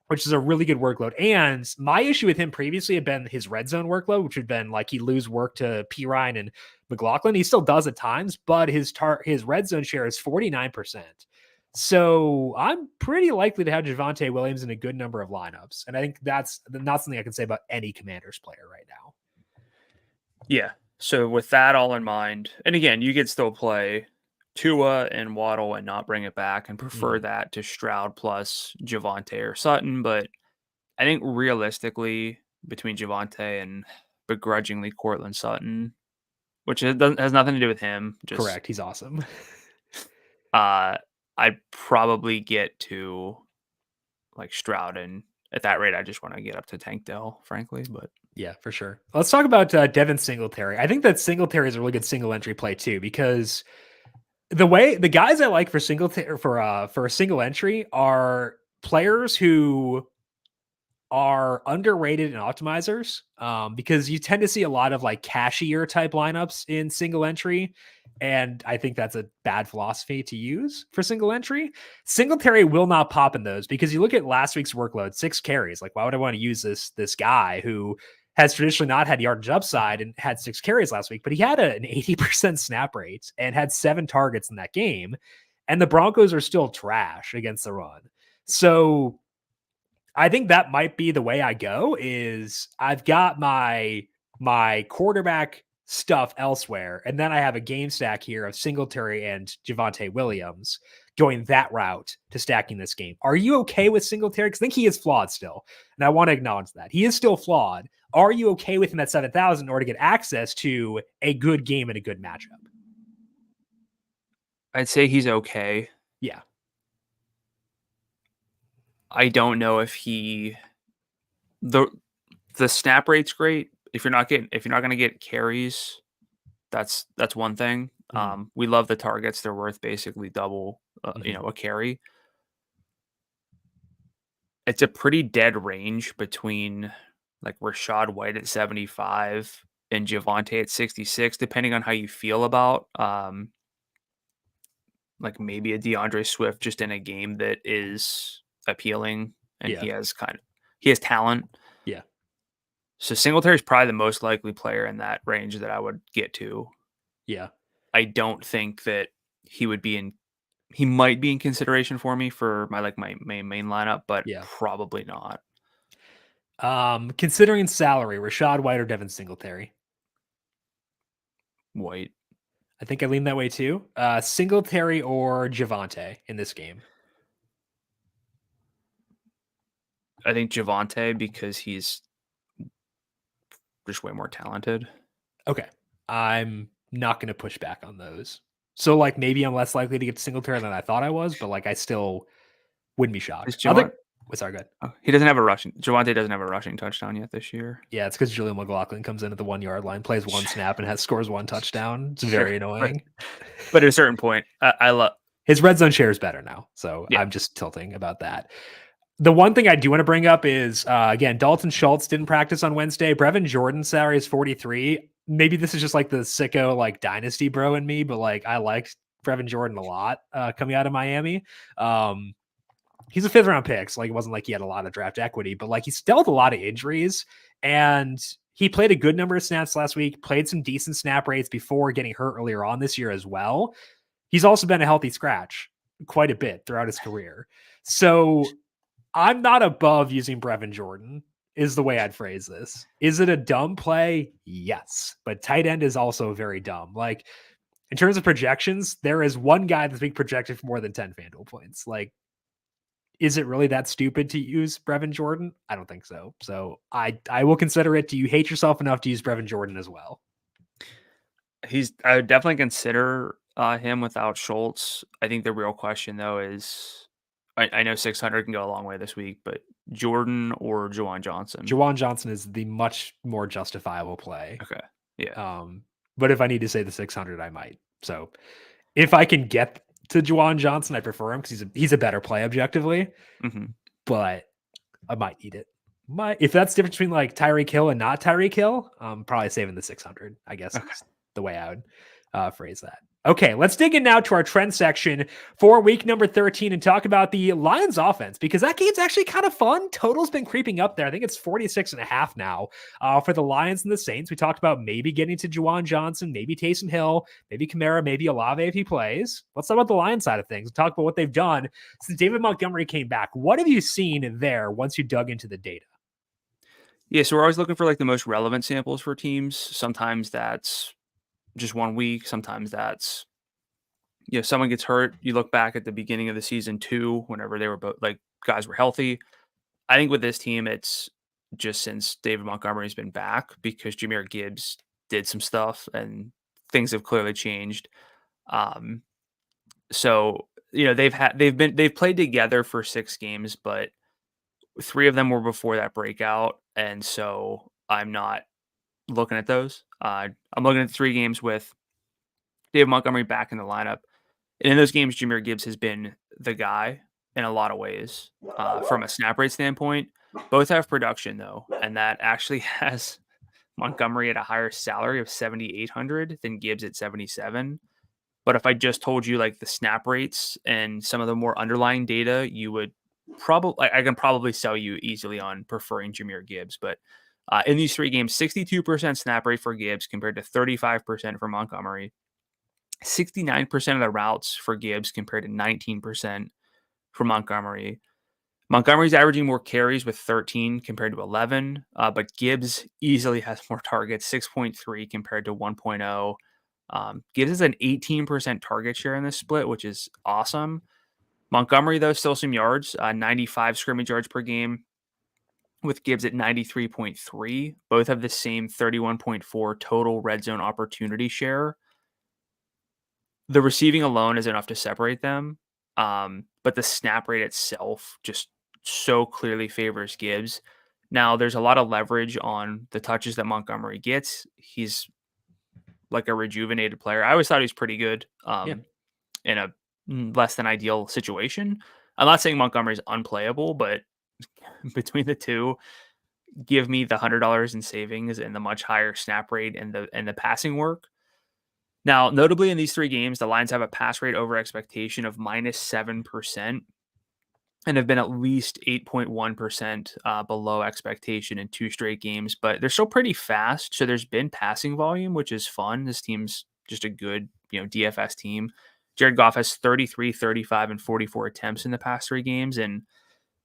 which is a really good workload. And my issue with him previously had been his red zone workload, which had been like he lose work to P. Ryan and McLaughlin. He still does at times, but his red zone share is 49%. So I'm pretty likely to have Javonte Williams in a good number of lineups. And I think that's not something I can say about any Commanders player right now. Yeah. So with that all in mind, and again, you could still play Tua and Waddle and not bring it back and prefer that to Stroud plus Javonte or Sutton. But I think realistically, between Javonte and begrudgingly Cortland Sutton, which has nothing to do with him. Just, correct. He's awesome. I'd probably get to like Stroud, and at that rate, I just want to get up to Tank Dell, frankly. But yeah, for sure. Let's talk about Devin Singletary. I think that Singletary is a really good single entry play too, because the guys I like for Singletary for a single entry are players who are underrated in optimizers, because you tend to see a lot of like cashier type lineups in single entry. And I think that's a bad philosophy to use for single entry. Singletary will not pop in those because you look at last week's workload, 6 carries. Like, why would I want to use this guy who has traditionally not had yardage upside and had 6 carries last week, but he had an 80% snap rate and had 7 targets in that game. And the Broncos are still trash against the run. So I think that might be the way I go. Is I've got my quarterback stuff elsewhere, and then I have a game stack here of Singletary and Javonte Williams going that route to stacking this game. Are you okay with Singletary? Because I think he is flawed still, and I want to acknowledge that he is still flawed. Are you okay with him at 7,000 in order to get access to a good game and a good matchup? I'd say he's okay. Yeah. I don't know if the snap rate's great. If you're not going to get carries, that's one thing. We love the targets; they're worth basically double, a carry. It's a pretty dead range between like Rachaad White at 75 and Javonte at 66, depending on how you feel about like maybe a DeAndre Swift just in a game that is appealing and he has talent. Yeah. So Singletary is probably the most likely player in that range that I would get to. Yeah. I don't think that he might be in consideration for me for my main lineup, but probably not. Considering salary, Rachaad White or Devin Singletary? White. I think I lean that way too. Singletary or Javonte in this game? I think Javonte, because he's just way more talented. Okay. I'm not going to push back on those. So like maybe I'm less likely to get to Singletary than I thought I was, but like I still wouldn't be shocked. Sorry, good. He doesn't have Javonte doesn't have a rushing touchdown yet this year. Yeah, it's because Julian McLaughlin comes in at the 1 yard line, plays one snap, and scores 1 touchdown. It's very annoying. But at a certain point, I love his red zone share is better now. So I'm just tilting about that. The one thing I do want to bring up is, again, Dalton Schultz didn't practice on Wednesday. Brevin Jordan's salary is 43. Maybe this is just like the sicko, like dynasty bro in me, but like I liked Brevin Jordan a lot coming out of Miami. He's a 5th round pick, so like it wasn't like he had a lot of draft equity, but like he's dealt with a lot of injuries, and he played a good number of snaps last week, played some decent snap rates before getting hurt earlier on this year as well. He's also been a healthy scratch quite a bit throughout his career. So I'm not above using Brevin Jordan, is the way I'd phrase this. Is it a dumb play? Yes. But tight end is also very dumb. Like in terms of projections, there is one guy that's being projected for more than 10 FanDuel points. Like, is it really that stupid to use Brevin Jordan? I don't think so. So I will consider it. Do you hate yourself enough to use Brevin Jordan as well? I would definitely consider him without Schultz. I think the real question though is, I know 600 can go a long way this week, but Jordan or Juwan Johnson? Juwan Johnson is the much more justifiable play. Okay. Yeah. But if I need to say the 600, I might. So if I can get to Juwan Johnson, I prefer him because he's a better play objectively. But I might need it. If that's the difference between like Tyreek Hill and not Tyreek Hill, I'm probably saving the 600, I guess. Okay. the way I would phrase that. Okay, let's dig in now to our trend section for week number 13 and talk about the Lions offense, because that game's actually kind of fun. Total's been creeping up there. I think it's 46.5 now for the Lions and the Saints. We talked about maybe getting to Juwan Johnson, maybe Taysom Hill, maybe Kamara, maybe Olave if he plays. Let's talk about the Lions side of things and talk about what they've done since David Montgomery came back. What have you seen there once you dug into the data? Yeah, so we're always looking for like the most relevant samples for teams. Sometimes that's just 1 week. Sometimes that's, someone gets hurt. You look back at the beginning of the season too, whenever they were both like guys were healthy. I think with this team, it's just since David Montgomery's been back because Jahmyr Gibbs did some stuff and things have clearly changed. So they've played together for 6 games, but 3 of them were before that breakout, and so I'm not looking at those. I'm looking at 3 games with David Montgomery back in the lineup. And in those games, Jahmyr Gibbs has been the guy in a lot of ways from a snap rate standpoint. Both have production, though, and that actually has Montgomery at a higher salary of 7,800 than Gibbs at 77. But if I just told you like the snap rates and some of the more underlying data, you would I can probably sell you easily on preferring Jahmyr Gibbs. But in these 3 games, 62% snap rate for Gibbs compared to 35% for Montgomery. 69% of the routes for Gibbs compared to 19% for Montgomery. Montgomery's averaging more carries with 13 compared to 11, but Gibbs easily has more targets, 6.3 compared to 1.0. Gibbs has an 18% target share in this split, which is awesome. Montgomery, though, still some yards, 95 scrimmage yards per game, with Gibbs at 93.3. Both have the same 31.4 total red zone opportunity share. The receiving alone is enough to separate them, but the snap rate itself just so clearly favors Gibbs. Now, there's a lot of leverage on the touches that Montgomery gets. He's like a rejuvenated player. I always thought he was pretty good in a less than ideal situation. I'm not saying Montgomery's unplayable, but between the two, give me the $100 in savings and the much higher snap rate and the passing work. Now, notably in these 3 games, the Lions have a pass rate over expectation of -7% and have been at least 8.1% below expectation in 2 straight games, but they're still pretty fast. So there's been passing volume, which is fun. This team's just a good, DFS team. Jared Goff has 33, 35, and 44 attempts in the past 3 games. And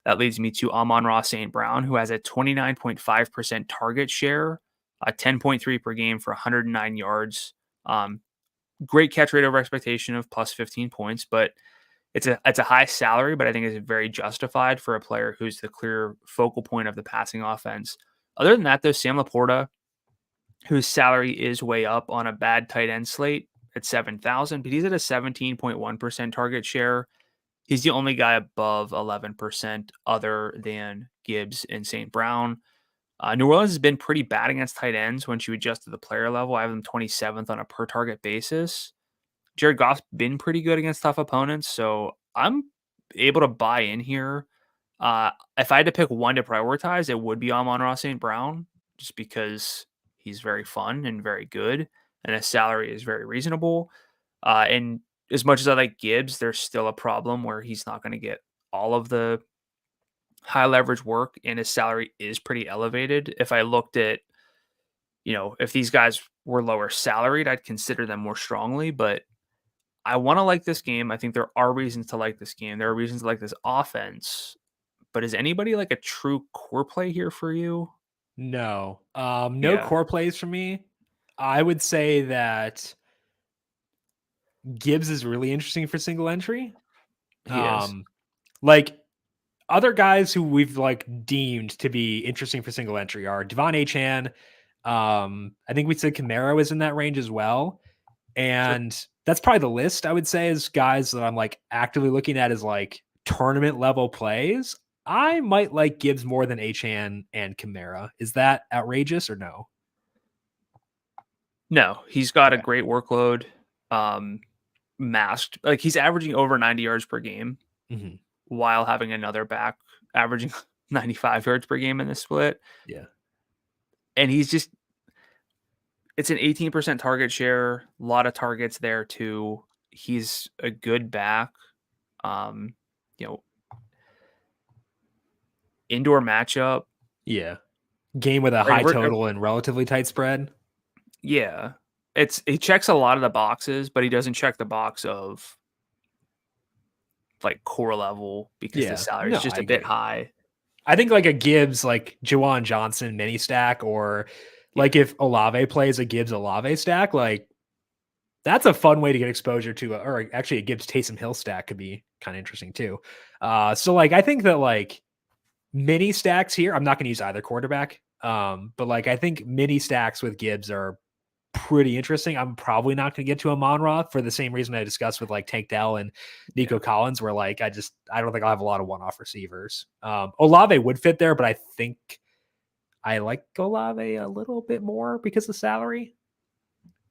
that leads me to Amon-Ra St. Brown, who has a 29.5% target share, 10.3 per game for 109 yards. Great catch rate over expectation of plus 15 points, but it's a high salary, but I think it's very justified for a player who's the clear focal point of the passing offense. Other than that, though, Sam Laporta, whose salary is way up on a bad tight end slate at 7,000, but he's at a 17.1% target share. He's the only guy above 11% other than Gibbs and St. Brown. New Orleans has been pretty bad against tight ends once you adjust to the player level. I have them 27th on a per target basis. Jared Goff's been pretty good against tough opponents, so I'm able to buy in here. If I had to pick one to prioritize, it would be Amon-Ra St. Brown, just because he's very fun and very good, and his salary is very reasonable. And as much as I like Gibbs, there's still a problem where he's not going to get all of the high leverage work, and his salary is pretty elevated. If I looked at, if these guys were lower salaried, I'd consider them more strongly, but I want to like this game. I think there are reasons to like this game. There are reasons to like this offense, but is anybody like a true core play here for you? No, no core plays for me. I would say that Gibbs is really interesting for single entry. He is. Like other guys who we've like deemed to be interesting for single entry are Devon Achane. I think we said Kamara was in that range as well. And that's probably the list, I would say, is guys that I'm like actively looking at as like tournament level plays. I might like Gibbs more than Achane and Kamara. Is that outrageous or no? No, he's got a great workload. Masked, like he's averaging over 90 yards per game while having another back averaging 95 yards per game in this split. Yeah. And he's just It's an 18% target share. A lot of targets there too. He's a good back. Um, you know, indoor matchup. Yeah. Game with a Like high we're total and relatively tight spread. yeah. He checks a lot of the boxes, but he doesn't check the box of like core level because the Yeah. salary is No, just I a bit agree. high. I think like a Gibbs, like Jawan Johnson mini stack, or Yeah. like if Olave plays a Gibbs Olave stack, like that's a fun way to get exposure to, or actually a Gibbs Taysom Hill stack could be kind of interesting too. So like I think that like mini stacks here, I'm not going to use either quarterback, but like I think mini stacks with Gibbs are pretty interesting. I'm probably not going to get to a Monra for the same reason I discussed with like Tank Dell and Nico Collins, where like I don't think I'll have a lot of one-off receivers. Olave would fit there, but I think I like Olave a little bit more because of salary.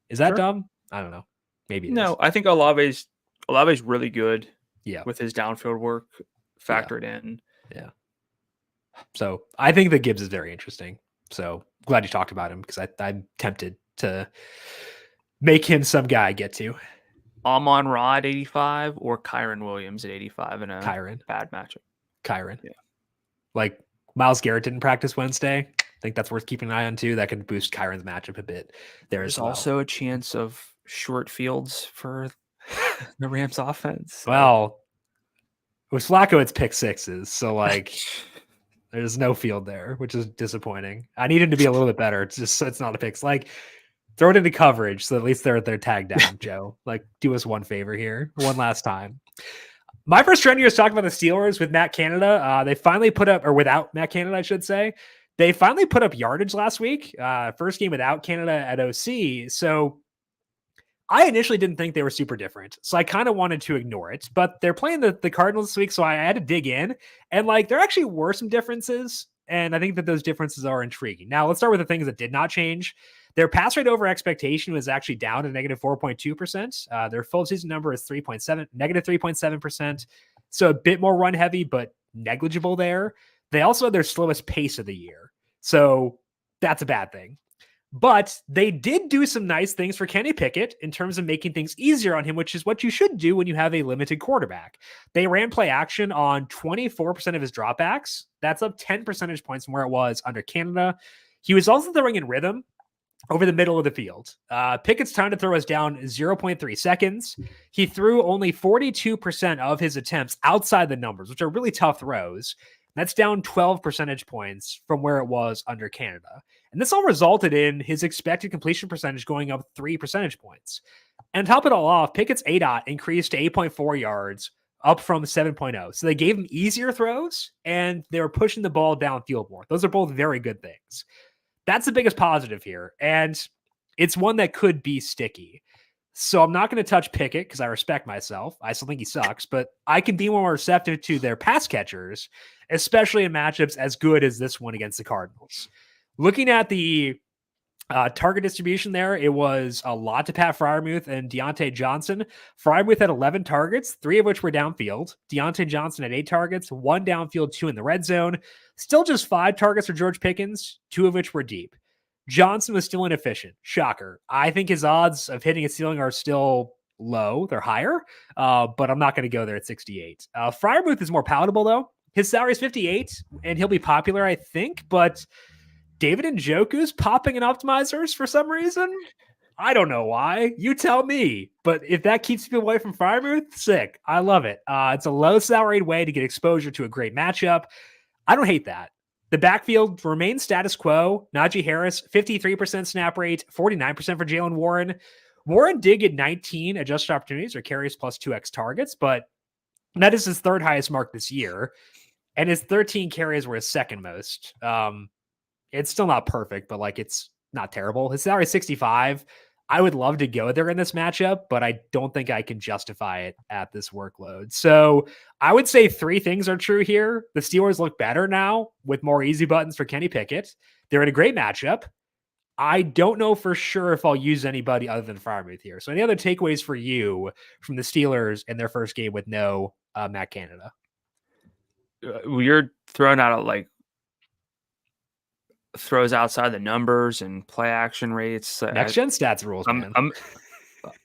Is that Sure. dumb? I don't know. Maybe it No, is. I think Olave's really good. Yeah. With his downfield work factored in. Yeah. So I think that Gibbs is very interesting. So glad you talked about him because I'm tempted to make him some guy I get to. Amon-Ra at 85 or Kyren Williams at 85 in a Kyren. bad matchup. Kyren. Yeah. Like Myles Garrett didn't practice Wednesday. I think that's worth keeping an eye on too. That could boost Kyren's matchup a bit there There's as well. also a chance of short fields for the Rams offense. So. Well, with Flacco, it's pick sixes. So like there's no field there, which is disappointing. I need him to be a little bit better. It's not a picks. Like throw it into coverage so at least they're tagged down, Joe. Like do us one favor here. One last time. My first trend here is talking about the Steelers with Matt Canada. They finally put up, or without Matt Canada, I should say. They finally put up yardage last week. First game without Canada at OC. So I initially didn't think they were super different. So I kind of wanted to ignore it. But they're playing the Cardinals this week. So I had to dig in. And like there actually were some differences. And I think that those differences are intriguing. Now let's start with the things that did not change. Their pass rate over expectation was actually down to negative 4.2%. Their full season number is negative 3.7%. So a bit more run heavy, but negligible there. They also had their slowest pace of the year. So that's a bad thing. But they did do some nice things for Kenny Pickett in terms of making things easier on him, which is what you should do when you have a limited quarterback. They ran play action on 24% of his dropbacks. That's up 10 percentage points from where it was under Canada. He was also throwing in rhythm over the middle of the field. Pickett's time to throw was down 0.3 seconds. He threw only 42% of his attempts outside the numbers, which are really tough throws. That's down 12 percentage points from where it was under Canada. And this all resulted in his expected completion percentage going up 3 percentage points. And to top it all off, Pickett's ADOT increased to 8.4 yards, up from 7.0. So they gave him easier throws, and they were pushing the ball downfield more. Those are both very good things. That's the biggest positive here. And it's one that could be sticky. So I'm not going to touch Pickett because I respect myself. I still think he sucks, but I can be more receptive to their pass catchers, especially in matchups as good as this one against the Cardinals. Looking at the target distribution there, it was a lot to Pat Freiermuth and Deontay Johnson. Freiermuth had 11 targets, 3 of which were downfield. Deontay Johnson had 8 targets, 1 downfield, 2 in the red zone. Still just 5 targets for George Pickens, 2 of which were deep. Johnson was still inefficient. Shocker. I think his odds of hitting a ceiling are still low. They're higher, but I'm not going to go there at 68. Freiermuth is more palatable, though. His salary is 58, and he'll be popular, I think, but David Njoku's popping in optimizers for some reason. I don't know why. You tell me. But if that keeps people away from Freiermuth, sick. I love it. It's a low salaried way to get exposure to a great matchup. I don't hate that. The backfield remains status quo. Najee Harris, 53% snap rate, 49% for Jaylen Warren. Warren did get 19 adjusted opportunities or carries plus 2x targets, but that is his 3rd highest mark this year. And his 13 carries were his 2nd most. It's still not perfect, but like it's not terrible. His salary is 65. I would love to go there in this matchup, but I don't think I can justify it at this workload. So I would say 3 things are true here. The Steelers look better now with more easy buttons for Kenny Pickett. They're in a great matchup. I don't know for sure if I'll use anybody other than Freiermuth here. So any other takeaways for you from the Steelers in their first game with no Matt Canada? You're throwing out like throws outside the numbers and play action rates. Next gen stats rules, I'm, man. I'm,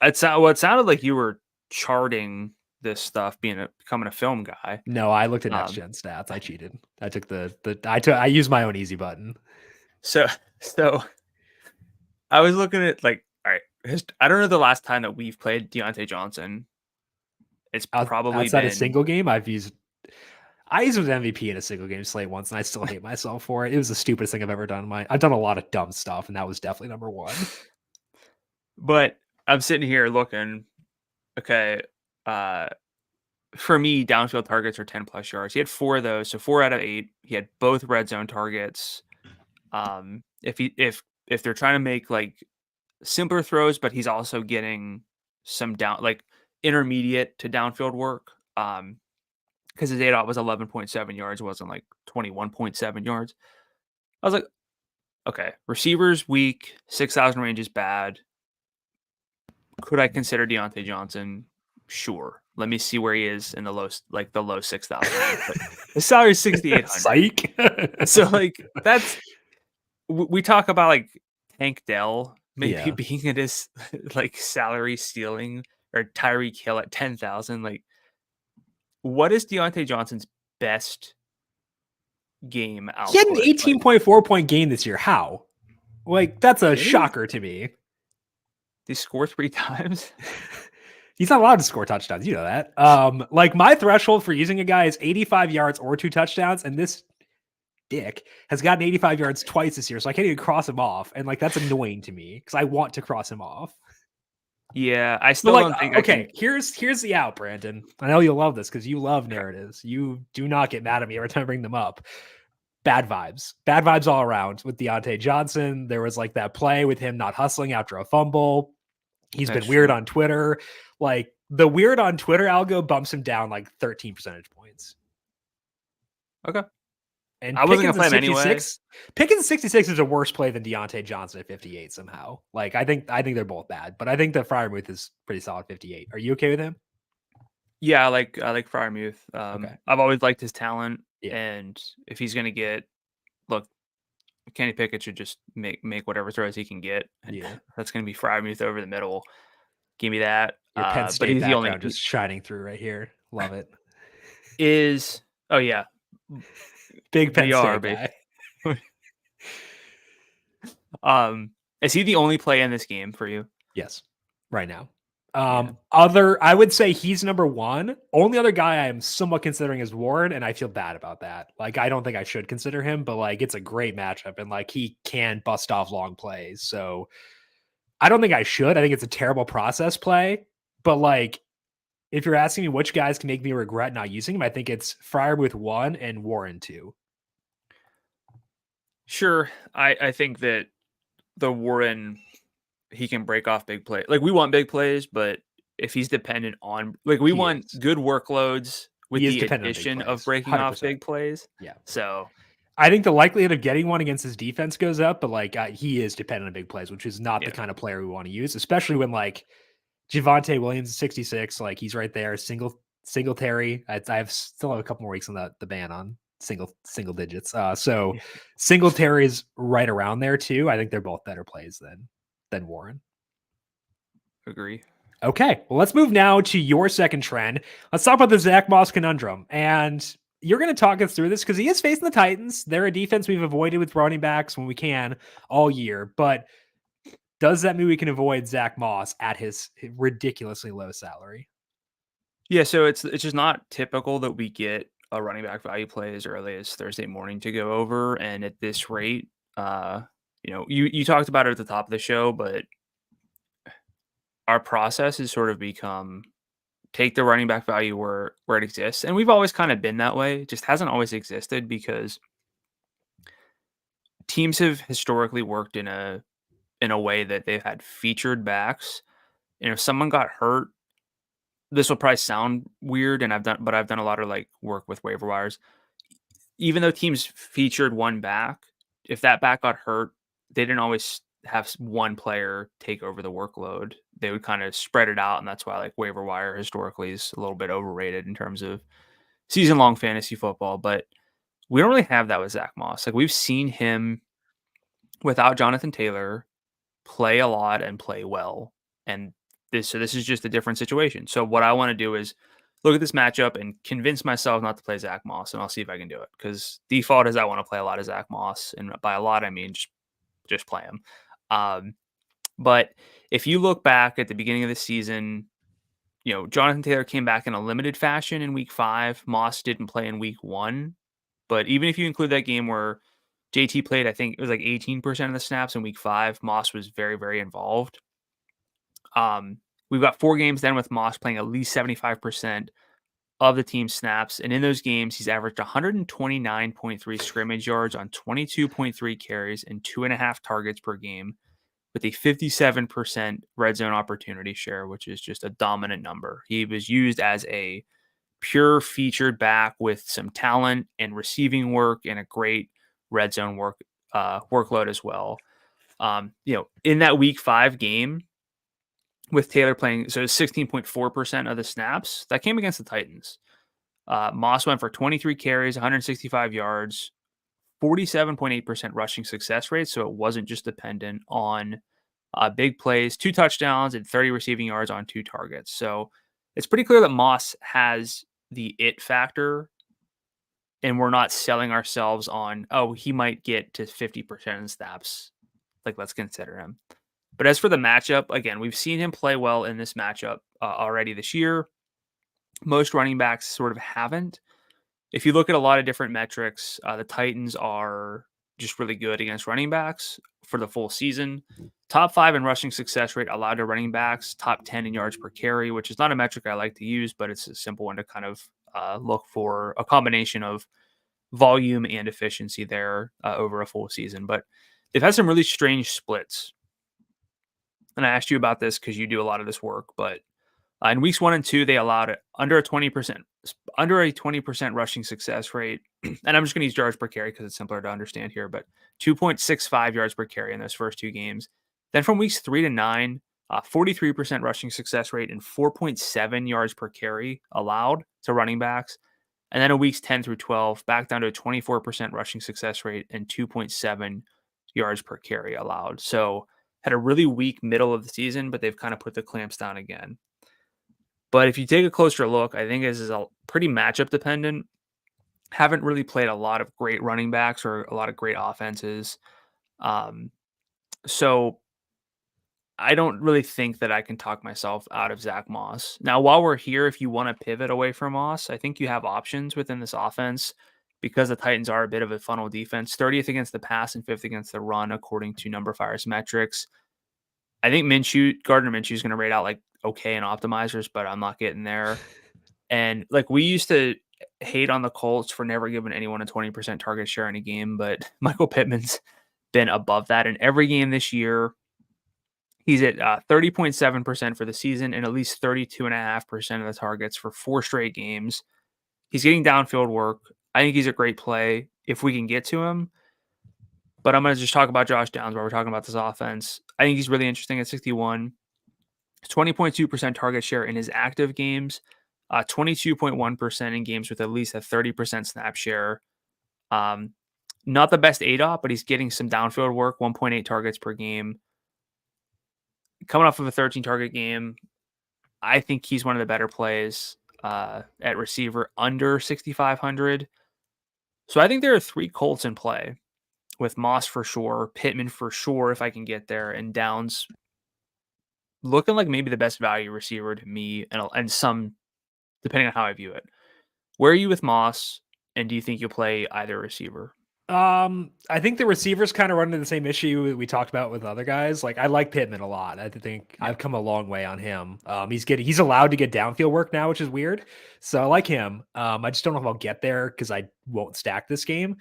it sounded like you were charting this stuff, becoming a film guy. No, I looked at next gen stats. I cheated. I took I used my own easy button. So I was looking at all right. I don't know the last time that we've played Deontay Johnson. It's probably outside been a single game. I used him as MVP in a single game slate once, and I still hate myself for it. It was the stupidest thing I've ever done. I've done a lot of dumb stuff, and that was definitely number one. But I'm sitting here looking. Okay, for me, downfield targets are 10 plus yards. He had 4 of those, so 4 out of 8. He had both red zone targets. If they're trying to make simpler throws, but he's also getting some intermediate to downfield work. Because his ADOT was 11.7 yards, it wasn't 21.7 yards. I was like, okay, receivers weak, 6,000 range is bad. Could I consider Deontay Johnson? Sure. Let me see where he is in the low 6,000. His salary is 6,800. Psych. So that's we talk about Tank Dell maybe being at his salary ceiling, or Tyreek Hill at 10,000. What is Deontay Johnson's best game output? He had an 18.4 point game this year. How? That's a shocker to me. Did he score 3 times? He's not allowed to score touchdowns. You know that. My threshold for using a guy is 85 yards or 2 touchdowns, and this dick has gotten 85 yards twice this year, so I can't even cross him off. And that's annoying to me because I want to cross him off. Yeah, I still don't think. Okay, here's the out, Brandon. I know you'll love this because you love narratives. You do not get mad at me every time I bring them up. Bad vibes all around with Deontay Johnson. There was that play with him not hustling after a fumble. He's been weird on Twitter. The weird on Twitter algo bumps him down 13 percentage points. Okay. And I wasn't gonna play him anyway. Pickens 66 is a worse play than Deontay Johnson at 58 somehow. I think they're both bad, but I think that Freiermuth is pretty solid 58. Are you okay with him? Yeah, I like Freiermuth. Okay. I've always liked his talent, and if he's gonna Kenny Pickett should just make whatever throws he can get. Yeah, that's gonna be Freiermuth over the middle. Give me that. Your Penn State but he's the only just shining through right here. Love it. Oh yeah, big Penn State guy. Is he the only play in this game for you? Yes, right now. I would say he's number one. Only other guy I am somewhat considering is Warren, and I feel bad about that. I don't think I should consider him, but it's a great matchup, and he can bust off long plays. So I don't think I should. I think it's a terrible process play, but if you're asking me which guys can make me regret not using him, I think it's Freiermuth 1 and Warren 2. Sure. I think that the Warren, he can break off big plays. We want big plays, but if he's dependent on we want good workloads with the addition of breaking 100%. Off big plays. Yeah. So I think the likelihood of getting one against his defense goes up, but he is dependent on big plays, which is not the kind of player we want to use, especially when Javonte Williams is 66. He's right there. Singletary. I still have a couple more weeks on the ban on single digits. So Singletary is right around there too. I think they're both better plays than Warren. Agree. Okay, well, let's move now to your second trend. Let's talk about the Zach Moss conundrum. And you're going to talk us through this because he is facing the Titans. They're a defense we've avoided with running backs when we can all year. But does that mean we can avoid Zach Moss at his ridiculously low salary? Yeah, so it's just not typical that we get a running back value play as early as Thursday morning to go over. And at this rate, you talked about it at the top of the show, but our process has sort of become take the running back value where it exists. And we've always kind of been that way. It just hasn't always existed because teams have historically worked in a way that they've had featured backs. And if someone got hurt, this will probably sound weird, and I've done a lot of work with waiver wires. Even though teams featured one back, if that back got hurt, they didn't always have one player take over the workload. They would kind of spread it out, and that's why waiver wire historically is a little bit overrated in terms of season-long fantasy football. But we don't really have that with Zach Moss. We've seen him without Jonathan Taylor, play a lot and play well. And this is just a different situation. So what I want to do is look at this matchup and convince myself not to play Zach Moss, and I'll see if I can do it. Because default is I want to play a lot of Zach Moss, and by a lot I mean just play him. But if you look back at the beginning of the season, Jonathan Taylor came back in a limited fashion in week 5. Moss didn't play in week 1. But even if you include that game where JT played, I think it was like 18% of the snaps in week 5, Moss was very, very involved. We've got 4 games then with Moss playing at least 75% of the team's snaps. And in those games, he's averaged 129.3 scrimmage yards on 22.3 carries and 2.5 targets per game, with a 57% red zone opportunity share, which is just a dominant number. He was used as a pure featured back with some talent and receiving work and a great red zone workload as well. In that week 5 game with Taylor playing, so 16.4% of the snaps, that came against the Titans. Moss went for 23 carries, 165 yards, 47.8% rushing success rate. So it wasn't just dependent on big plays, 2 touchdowns and 30 receiving yards on 2 targets. So it's pretty clear that Moss has the it factor, and we're not selling ourselves on, he might get to 50% of snaps. Like, let's consider him. But as for the matchup, again, we've seen him play well in this matchup already this year. Most running backs sort of haven't. If you look at a lot of different metrics, the Titans are just really good against running backs for the full season. Top 5 in rushing success rate allowed to running backs, top 10 in yards per carry, which is not a metric I like to use, but it's a simple one to kind of look for a combination of volume and efficiency there over a full season. But they've had some really strange splits. And I asked you about this because you do a lot of this work, but in weeks 1 and 2, they allowed it under a 20% rushing success rate. And I'm just going to use yards per carry because it's simpler to understand here, but 2.65 yards per carry in those first 2 games. Then from weeks 3 to 9, 43% rushing success rate and 4.7 yards per carry allowed to running backs. And then in weeks 10 through 12, back down to a 24% rushing success rate and 2.7 yards per carry allowed. So had a really weak middle of the season, but they've kind of put the clamps down again. But if you take a closer look, I think this is a pretty matchup dependent. Haven't really played a lot of great running backs or a lot of great offenses. So I don't really think that I can talk myself out of Zach Moss. Now, while we're here, if you want to pivot away from Moss, I think you have options within this offense because the Titans are a bit of a funnel defense, 30th against the pass and 5th against the run, according to numberFire's metrics. I think Gardner Minshew is going to rate out like okay in optimizers, but I'm not getting there. And like, we used to hate on the Colts for never giving anyone a 20% target share in a game, but Michael Pittman's been above that in every game this year. He's at 30.7% for the season and at least 32.5% of the targets for 4 straight games. He's getting downfield work. I think he's a great play if we can get to him. But I'm going to just talk about Josh Downs while we're talking about this offense. I think he's really interesting at 61. 20.2% target share in his active games, 22.1% in games with at least a 30% snap share. Not the best ADOT, but he's getting some downfield work, 1.8 targets per game. Coming off of a 13 target game, I think he's one of the better plays at receiver under 6,500. So I think there are 3 Colts in play with Moss for sure, Pittman for sure if I can get there, and Downs looking like maybe the best value receiver to me, and some, depending on how I view it. Where are you with Moss, and do you think you'll play either receiver? I think the receivers kind of run into the same issue we talked about with other guys. Like, I like Pittman a lot. I think I've come a long way on him. He's allowed to get downfield work now, which is weird. So I like him. I just don't know if I'll get there because I won't stack this game.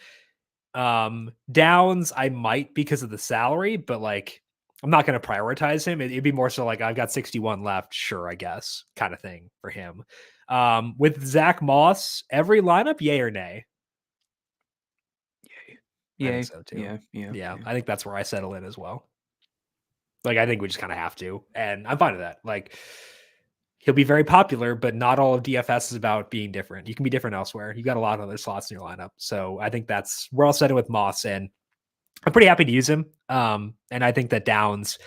Downs, I might because of the salary, but like, I'm not going to prioritize him. It'd be more so like, I've got 61 left. Sure, I guess, kind of thing for him. With Zach Moss, every lineup, yay or nay? Yay. I think so too. Yeah. I think that's where I settle in as well. Like, I think we just kind of have to, and I'm fine with that. Like, he'll be very popular, but not all of DFS is about being different. You can be different elsewhere. You got a lot of other slots in your lineup. So I think that's where I'll set it with Moss. And I'm pretty happy to use him. And I think that Downs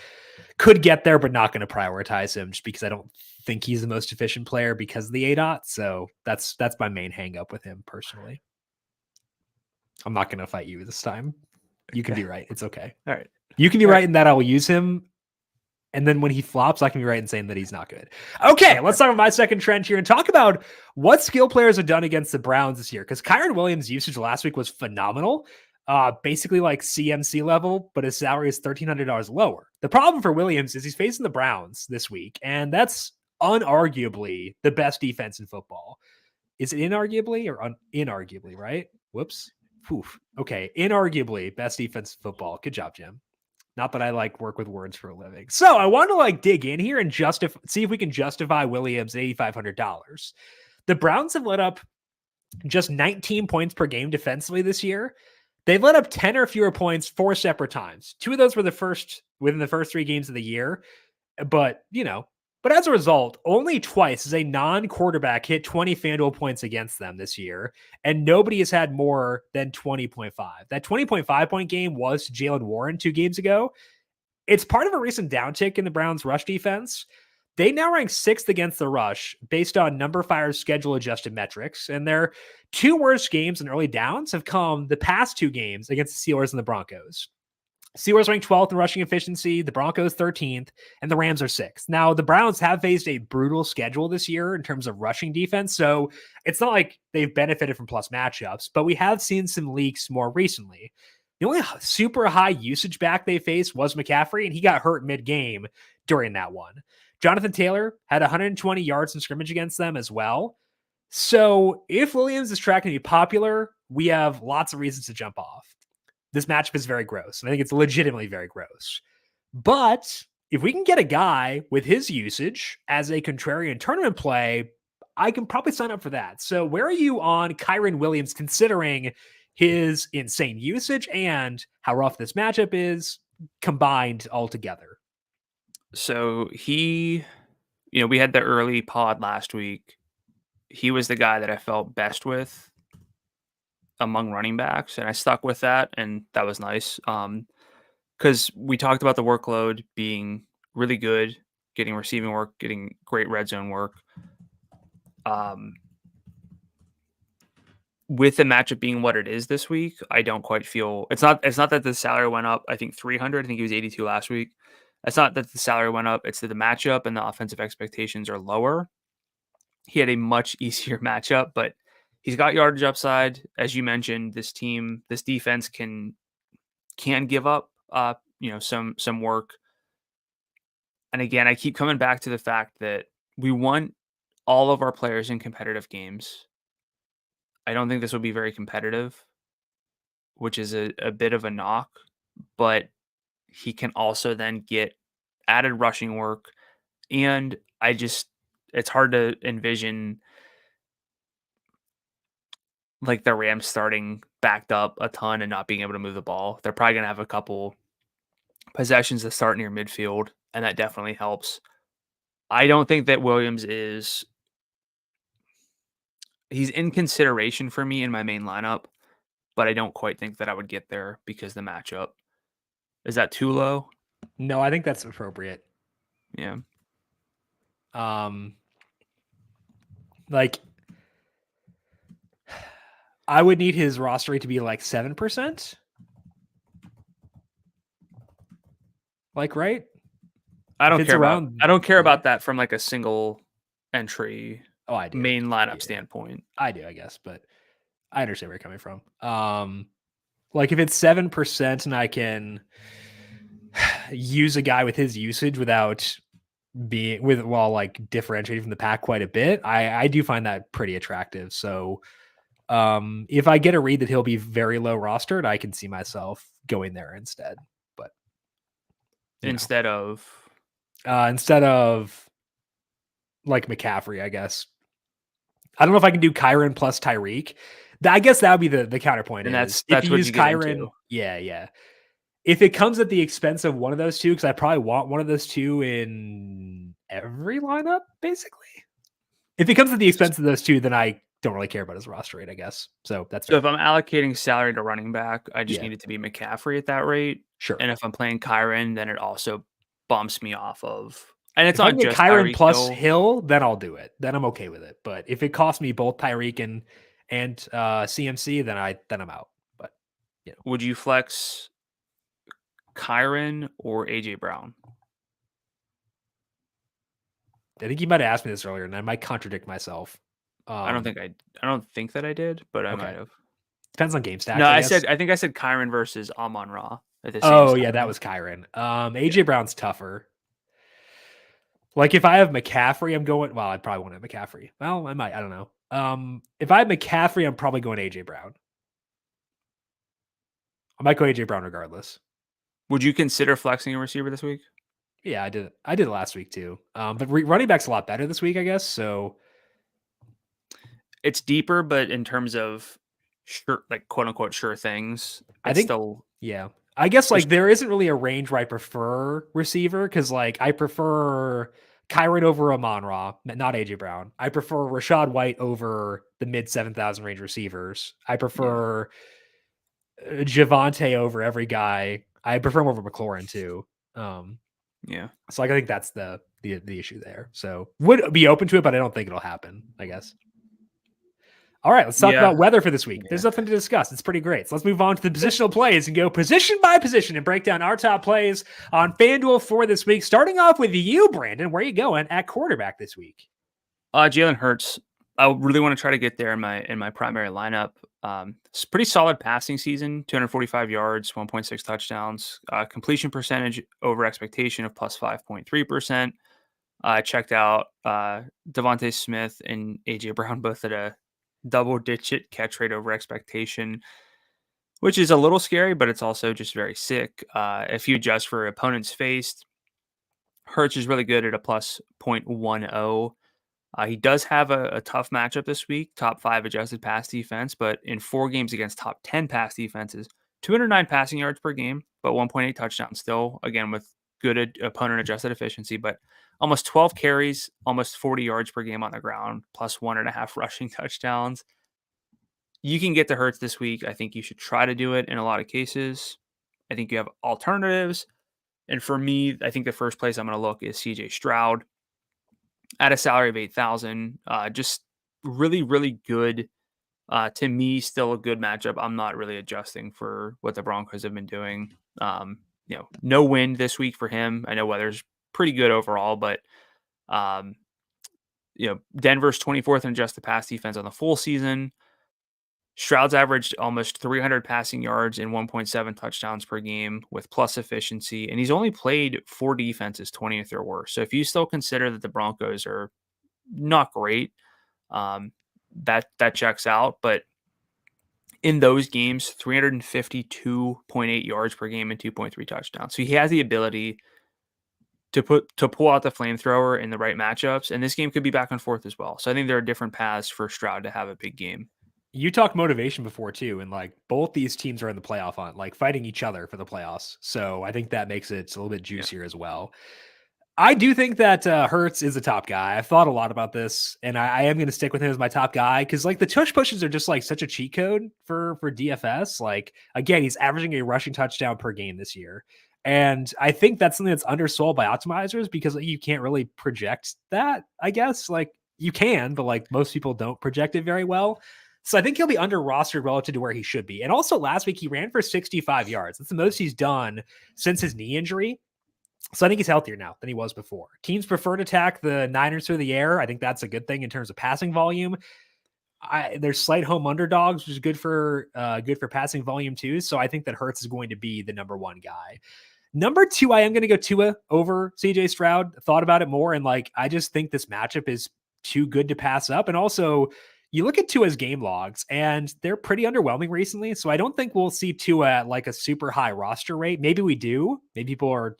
could get there, but not going to prioritize him just because I don't think he's the most efficient player because of the ADOT. So that's my main hang up with him personally. I'm not going to fight you this time. You can be right. It's okay. All right. You can be right in that I will use him. And then when he flops, I can be right in saying that he's not good. Okay, let's talk about my second trend here and talk about what skill players have done against the Browns this year. Because Kyren Williams' usage last week was phenomenal. Basically like CMC level, but his salary is $1,300 lower. The problem for Williams is he's facing the Browns this week, and that's unarguably the best defense in football. Is it inarguably or inarguably, right? Whoops. Poof. Okay, inarguably best defense in football. Good job, Jim. Not that I like work with words for a living. So I want to like dig in here and see if we can justify Williams $8,500. The Browns have let up just 19 points per game defensively this year. They've let up 10 or fewer points 4 separate times. 2 of those were within the first 3 games of the year. But as a result, only twice has a non-quarterback hit 20 FanDuel points against them this year, and nobody has had more than 20.5. That 20.5 point game was Jalen Warren 2 games ago. It's part of a recent downtick in the Browns' rush defense. They now rank 6th against the rush based on numberFire's schedule-adjusted metrics, and their 2 worst games in early downs have come the past 2 games against the Steelers and the Broncos. Steelers ranked 12th in rushing efficiency, the Broncos 13th, and the Rams are 6th. Now, the Browns have faced a brutal schedule this year in terms of rushing defense, so it's not like they've benefited from plus matchups, but we have seen some leaks more recently. The only super high usage back they faced was McCaffrey, and he got hurt mid-game during that one. Jonathan Taylor had 120 yards in scrimmage against them as well. So if Williams is tracking to be popular, we have lots of reasons to jump off. This matchup is very gross, and I think it's legitimately very gross. But if we can get a guy with his usage as a contrarian tournament play, I can probably sign up for that. So where are you on Kyren Williams considering his insane usage and how rough this matchup is combined all together? So we had the early pod last week. He was the guy that I felt best with among running backs, and I stuck with that, and that was nice. Because we talked about the workload being really good, getting receiving work, getting great red zone work. With the matchup being what it is this week, I don't quite feel it's not that the salary went up. I think 300. I think he was 82 last week. It's not that the salary went up. It's that the matchup and the offensive expectations are lower. He had a much easier matchup, but he's got yardage upside. As you mentioned, this defense can give up, some work. And again, I keep coming back to the fact that we want all of our players in competitive games. I don't think this will be very competitive, which is a bit of a knock, but he can also then get added rushing work. And it's hard to envision like the Rams starting backed up a ton and not being able to move the ball. They're probably going to have a couple possessions that start near midfield, and that definitely helps. I don't think that Williams he's in consideration for me in my main lineup, but I don't quite think that I would get there because the matchup. Is that too low? No, I think that's appropriate. Yeah. Like I would need his roster rate to be like 7%. Like, right? I don't care about that from like a single entry I do. Main lineup standpoint. I do, I guess, but I understand where you're coming from. Like if it's 7% and I can use a guy with his usage without differentiating from the pack quite a bit, I do find that pretty attractive. So if I get a read that he'll be very low rostered, I can see myself going there instead. But instead of like McCaffrey, I guess. I don't know if I can do Kyren plus Tyreek. I guess that would be the counterpoint. And that's if you what use you Kyren. Yeah. If it comes at the expense of one of those two, because I probably want one of those two in every lineup, basically. If it comes at the expense of those two, then I don't really care about his roster rate, I guess. So that's So fair. if I'm allocating salary to running back, I just Yeah. need it to be McCaffrey at that rate. Sure. And if I'm playing Kyren, then it also bumps me off of. And it's If I can not get just Kyren Tyreek plus Hill. Hill, then I'll do it. Then I'm okay with it. But if it costs me both Tyreek and CMC, then I'm out. But Would you flex Kyren or AJ Brown? I think you might have asked me this earlier, and I might contradict myself. I don't think that I did, but I Okay. might have. Depends on game stacks. No, I guess. I think I said Kyren versus Amon Ra at the same Oh yeah, that salary. was Kyren. AJ Brown's tougher. Like if I have McCaffrey, I'm going. Well, I'd probably want to have McCaffrey. Well, I might. I don't know. If I have McCaffrey, I'm probably going AJ Brown. I might go AJ Brown regardless. Would you consider flexing a receiver this week? Yeah, I did. I did it last week too. But running back's a lot better this week, I guess. So it's deeper, but in terms of sure, like quote unquote sure things, I it's think still yeah. I guess like there isn't really a range where I prefer receiver because like I prefer Kyren over Amon Ra, not AJ Brown. I prefer Rashad White over the mid 7,000 range receivers. I prefer Javante over every guy. I prefer him over McLaurin too. Yeah. So like I think that's the issue there. So would be open to it, but I don't think it'll happen, I guess. All right, let's talk about weather for this week. There's nothing to discuss. It's pretty great. So let's move on to the positional plays and go position by position and break down our top plays on FanDuel for this week. Starting off with you, Brandon. Where are you going at quarterback this week? Jalen Hurts. I really want to try to get there in my primary lineup. It's a pretty solid passing season, 245 yards, 1.6 touchdowns, completion percentage over expectation of plus 5.3%. I checked out Devontae Smith and AJ Brown both at a double-digit catch rate over expectation, which is a little scary, but it's also just very sick. If you adjust for opponents faced, Hurts is really good at a plus 0.10. He does have a tough matchup this week, top 5 adjusted pass defense, but in 4 games against top 10 pass defenses, 209 passing yards per game, but 1.8 touchdowns still, again, with good opponent adjusted efficiency, but almost 12 carries, almost 40 yards per game on the ground, plus 1.5 rushing touchdowns. You can get to Hurts this week. I think you should try to do it in a lot of cases. I think you have alternatives. And for me, I think the first place I'm going to look is CJ Stroud at a salary of 8,000. Just really, really good. To me, still a good matchup. I'm not really adjusting for what the Broncos have been doing. No wind this week for him. I know weather's pretty good overall, but Denver's 24th in adjusted pass defense on the full season. Stroud's averaged almost 300 passing yards and 1.7 touchdowns per game with plus efficiency, and he's only played 4 defenses 20th or worse. So if you still consider that the Broncos are not great, that checks out. But in those games, 352.8 yards per game and 2.3 touchdowns. So he has the ability to pull out the flamethrower in the right matchups, and this game could be back and forth as well. So I think there are different paths for Stroud to have a big game. You talked motivation before too, and like both these teams are in the playoff hunt, like fighting each other for the playoffs. So I think that makes it a little bit juicier as well. I do think that Hurts is the top guy. I've thought a lot about this, and I am going to stick with him as my top guy because like the tush pushes are just like such a cheat code for DFS. Like again, he's averaging a rushing touchdown per game this year. And I think that's something that's undersold by optimizers because you can't really project that, I guess. Like you can, but like most people don't project it very well. So I think he'll be under rostered relative to where he should be. And also last week he ran for 65 yards. That's the most he's done since his knee injury. So I think he's healthier now than he was before. Teams prefer to attack the Niners through the air. I think that's a good thing in terms of passing volume. There's slight home underdogs, which is good for passing volume too. So I think that Hurts is going to be the number 1 guy. Number 2, I am going to go Tua over CJ Stroud. Thought about it more, and like I just think this matchup is too good to pass up. And also, you look at Tua's game logs, and they're pretty underwhelming recently. So I don't think we'll see Tua at like a super high roster rate. Maybe we do. Maybe people are,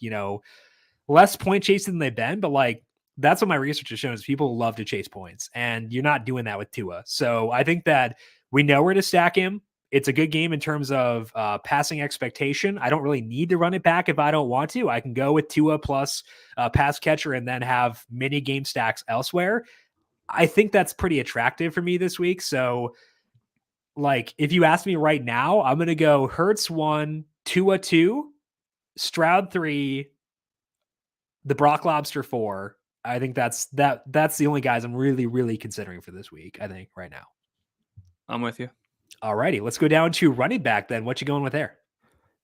less point chasing than they've been. But like that's what my research has shown is people love to chase points, and you're not doing that with Tua. So I think that we know where to stack him. It's a good game in terms of passing expectation. I don't really need to run it back if I don't want to. I can go with Tua plus pass catcher and then have mini game stacks elsewhere. I think that's pretty attractive for me this week. So, like, if you ask me right now, I'm going to go Hurts 1, Tua 2, Stroud 3, the Brock Lobster 4. I think that's the only guys I'm really, really considering for this week, I think, right now. I'm with you. All righty. Let's go down to running back then. What you going with there?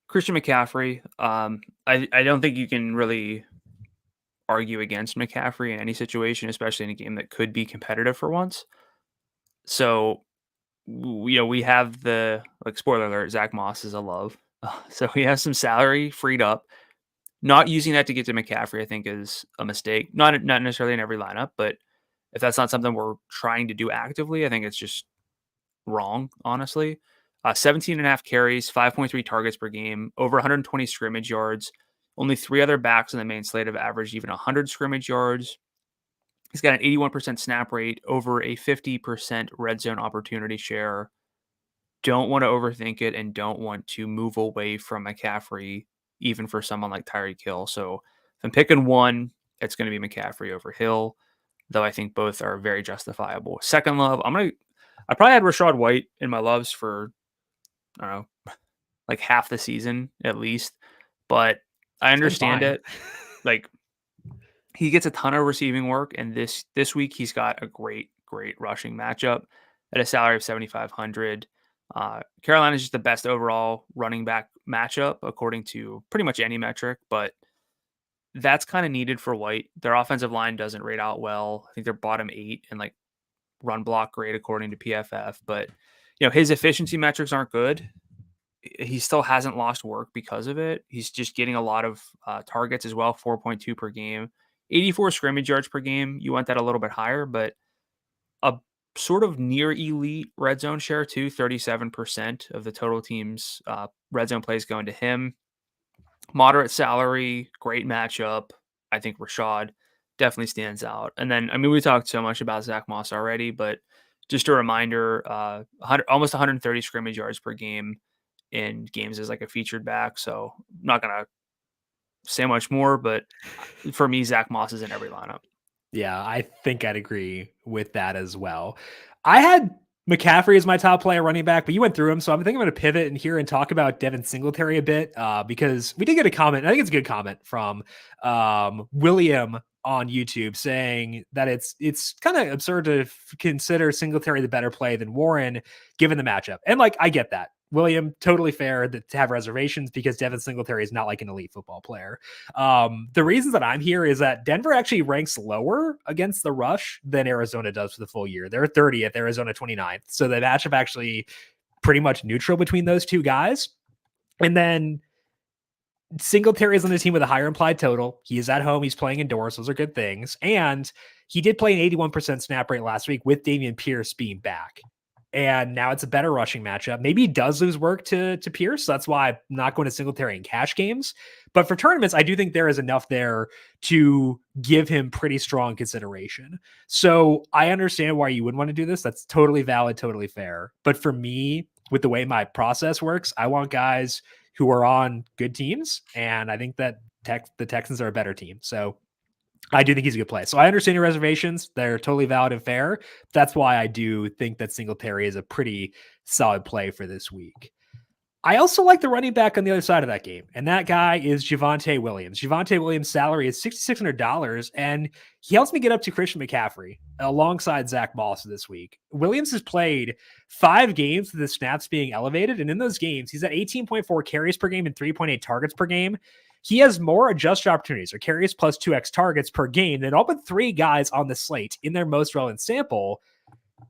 Christian McCaffrey. I don't think you can really argue against McCaffrey in any situation, especially in a game that could be competitive for once. So, we have the, like, spoiler alert, Zach Moss is a love. So he has some salary freed up. Not using that to get to McCaffrey, I think, is a mistake. Not necessarily in every lineup, but if that's not something we're trying to do actively, I think it's just wrong, honestly. 17.5 carries, 5.3 targets per game, over 120 scrimmage yards. Only 3 other backs in the main slate have averaged even 100 scrimmage yards. He's got an 81% snap rate, over a 50% red zone opportunity share. Don't want to overthink it and don't want to move away from McCaffrey, even for someone like Tyreek Hill. So if I'm picking one, it's going to be McCaffrey over Hill, though I think both are very justifiable. Second love, I probably had Rachaad White in my loves for, I don't know, like half the season at least, but I understand it. Like, he gets a ton of receiving work, and this week he's got a great rushing matchup at a salary of 7,500. Carolina is just the best overall running back matchup according to pretty much any metric, but that's kind of needed for White. Their offensive line doesn't rate out well. I think they're bottom 8 in like run block grade according to PFF, but his efficiency metrics aren't good. He still hasn't lost work because of it. He's just getting a lot of targets as well, 4.2 per game, 84 scrimmage yards per game. You want that a little bit higher, but a sort of near elite red zone share too, 37% of the total team's red zone plays going to him. Moderate salary, great matchup. I think Rachaad definitely stands out. And then, we talked so much about Zach Moss already, but just a reminder, almost 130 scrimmage yards per game in games as like a featured back. So I'm not going to say much more, but for me, Zach Moss is in every lineup. Yeah, I think I'd agree with that as well. I had McCaffrey as my top player running back, but you went through him. So I think I'm going to pivot in here and talk about Devin Singletary a bit because we did get a comment. I think it's a good comment from William on YouTube saying that it's kind of absurd to consider Singletary the better play than Warren given the matchup. And like, I get that. William, totally fair to have reservations because Devin Singletary is not like an elite football player. The reasons that I'm here is that Denver actually ranks lower against the rush than Arizona does for the full year. They're 30th, Arizona 29th. So the matchup actually pretty much neutral between those two guys. And then Singletary is on the team with a higher implied total. He is at home. He's playing indoors. Those are good things. And he did play an 81% snap rate last week with Dameon Pierce being back. And now it's a better rushing matchup. Maybe he does lose work to Pierce. So that's why I'm not going to Singletary in cash games. But for tournaments, I do think there is enough there to give him pretty strong consideration. So I understand why you wouldn't want to do this. That's totally valid, totally fair. But for me, with the way my process works, I want guys who are on good teams. And I think that the Texans are a better team. So I do think he's a good play. So I understand your reservations. They're totally valid and fair. That's why I do think that Singletary is a pretty solid play for this week. I also like the running back on the other side of that game, and that guy is Javonte Williams. Javonte Williams' salary is $6,600, and he helps me get up to Christian McCaffrey alongside Zach Moss this week. Williams has played 5 games with the snaps being elevated, and in those games, he's at 18.4 carries per game and 3.8 targets per game. He has more adjusted opportunities or carries plus 2x targets per game than all but 3 guys on the slate in their most relevant sample.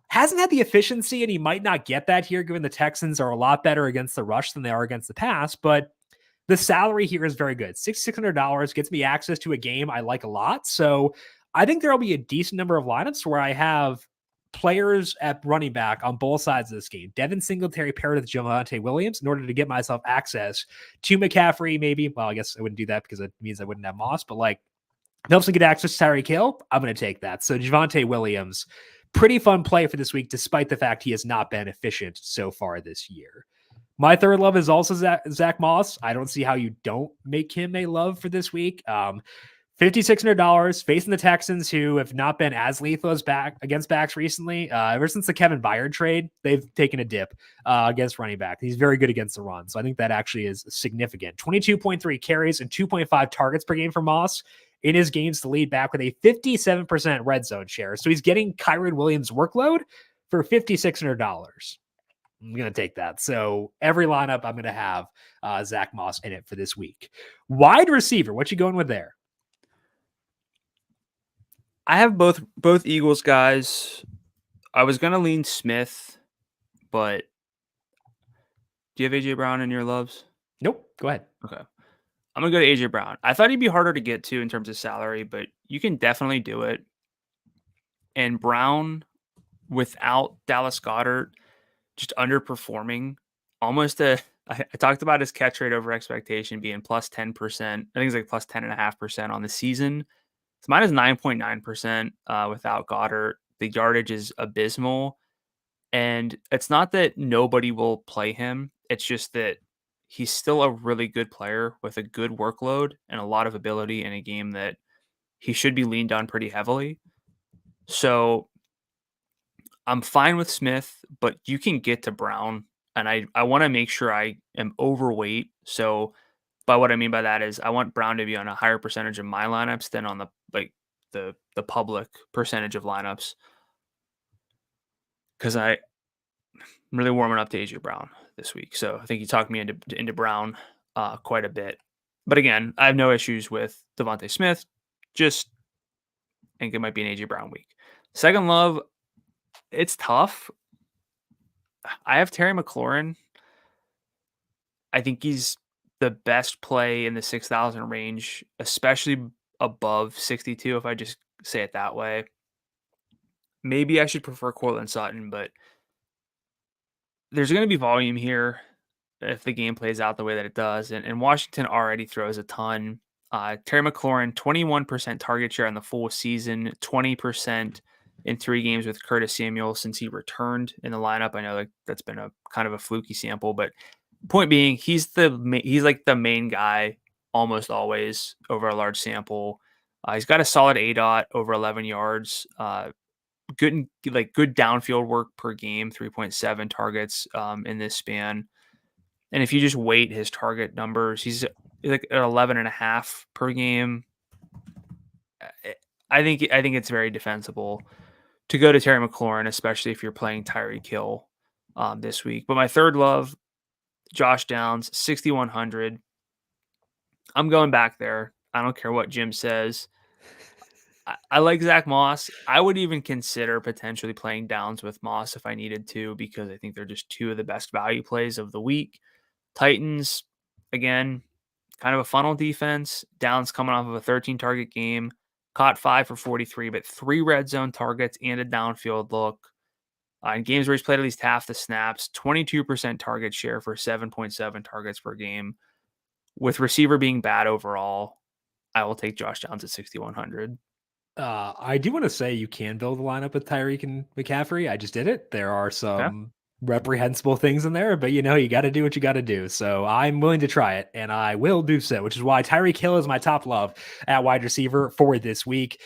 Hasn't had the efficiency, and he might not get that here given the Texans are a lot better against the rush than they are against the pass, but the salary here is very good. $6,600 gets me access to a game I like a lot. So I think there'll be a decent number of lineups where I have players at running back on both sides of this game. Devin Singletary paired with Javonte Williams in order to get myself access to McCaffrey, maybe. Well, I guess I wouldn't do that because it means I wouldn't have Moss, but like, it helps me get access to Tyreek Hill. I'm going to take that. So Javonte Williams, pretty fun play for this week, despite the fact he has not been efficient so far this year. My third love is also Zach Moss. I don't see how you don't make him a love for this week. $5,600 facing the Texans, who have not been as lethal as against backs recently. Ever since the Kevin Byard trade, they've taken a dip against running back. He's very good against the run, so I think that actually is significant. 22.3 carries and 2.5 targets per game for Moss in his games to lead back with a 57% red zone share. So he's getting Kyren Williams' workload for $5,600. I'm going to take that. So every lineup, I'm going to have Zach Moss in it for this week. Wide receiver, what you going with there? I have both Eagles guys. I was gonna lean Smith, but do you have AJ Brown in your loves? Nope. Go ahead. Okay. I'm gonna go to AJ Brown. I thought he'd be harder to get to in terms of salary, but you can definitely do it. And Brown, without Dallas Goedert, just underperforming. I talked about his catch rate over expectation being plus 10%. I think it's like plus 10.5% on the season. So mine is 9.9% without Goddard. The yardage is abysmal. And it's not that nobody will play him. It's just that he's still a really good player with a good workload and a lot of ability in a game that he should be leaned on pretty heavily. So I'm fine with Smith, but you can get to Brown. And I want to make sure I am overweight. So by what I mean by that is I want Brown to be on a higher percentage of my lineups than on the public percentage of lineups. Because I'm really warming up to AJ Brown this week. So I think you talked me into Brown quite a bit. But again, I have no issues with Devontae Smith. Just think it might be an AJ Brown week. Second love, it's tough. I have Terry McLaurin. I think he's the best play in the 6,000 range, especially above 62, if I just say it that way. Maybe I should prefer Cortland Sutton, but there's going to be volume here if the game plays out the way that it does. And Washington already throws a ton. Terry McLaurin, 21% target share on the full season, 20% in 3 games with Curtis Samuel since he returned in the lineup. I know that's been a kind of a fluky sample, but point being, he's like the main guy almost always over a large sample. He's got a solid ADOT over 11 yards. Good downfield work per game, 3.7 targets in this span. And if you just weight his target numbers, he's like at 11.5 per game. I think it's very defensible to go to Terry McLaurin, especially if you're playing Tyreek Hill this week. But my third love, Josh Downs, 6,100. I'm going back there. I don't care what Jim says. I like Zach Moss. I would even consider potentially playing Downs with Moss if I needed to, because I think they're just 2 of the best value plays of the week. Titans, again, kind of a funnel defense. Downs coming off of a 13 target game, caught 5 for 43, but 3 red zone targets and a downfield look. In games where he's played at least half the snaps, 22% target share for 7.7 targets per game. With receiver being bad overall, I will take Josh Downs at 6,100. I do want to say you can build a lineup with Tyreek and McCaffrey. I just did it. There are some reprehensible things in there, but you got to do what you got to do. So I'm willing to try it, and I will do so, which is why Tyreek Hill is my top love at wide receiver for this week.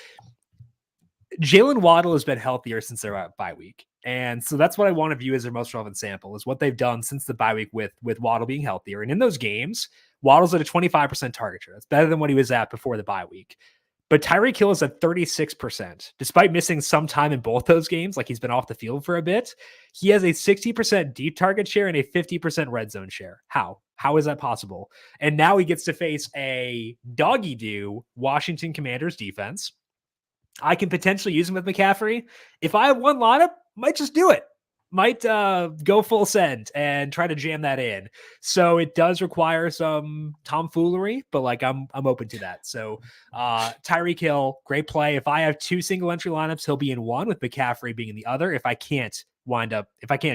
Jalen Waddle has been healthier since their bye week. And so that's what I want to view as their most relevant sample, is what they've done since the bye week with Waddle being healthier. And in those games, Waddle's at a 25% target share. That's better than what he was at before the bye week. But Tyreek Hill is at 36%. Despite missing some time in both those games, like he's been off the field for a bit, he has a 60% deep target share and a 50% red zone share. How? How is that possible? And now he gets to face a doggy-do Washington Commanders defense. I can potentially use him with McCaffrey. If I have one lineup, might just do it. Might go full send and try to jam that in. So it does require some tomfoolery, but I'm open to that. So Tyreek Hill, great play. If I have 2 single entry lineups, he'll be in one with McCaffrey being in the other. If I can't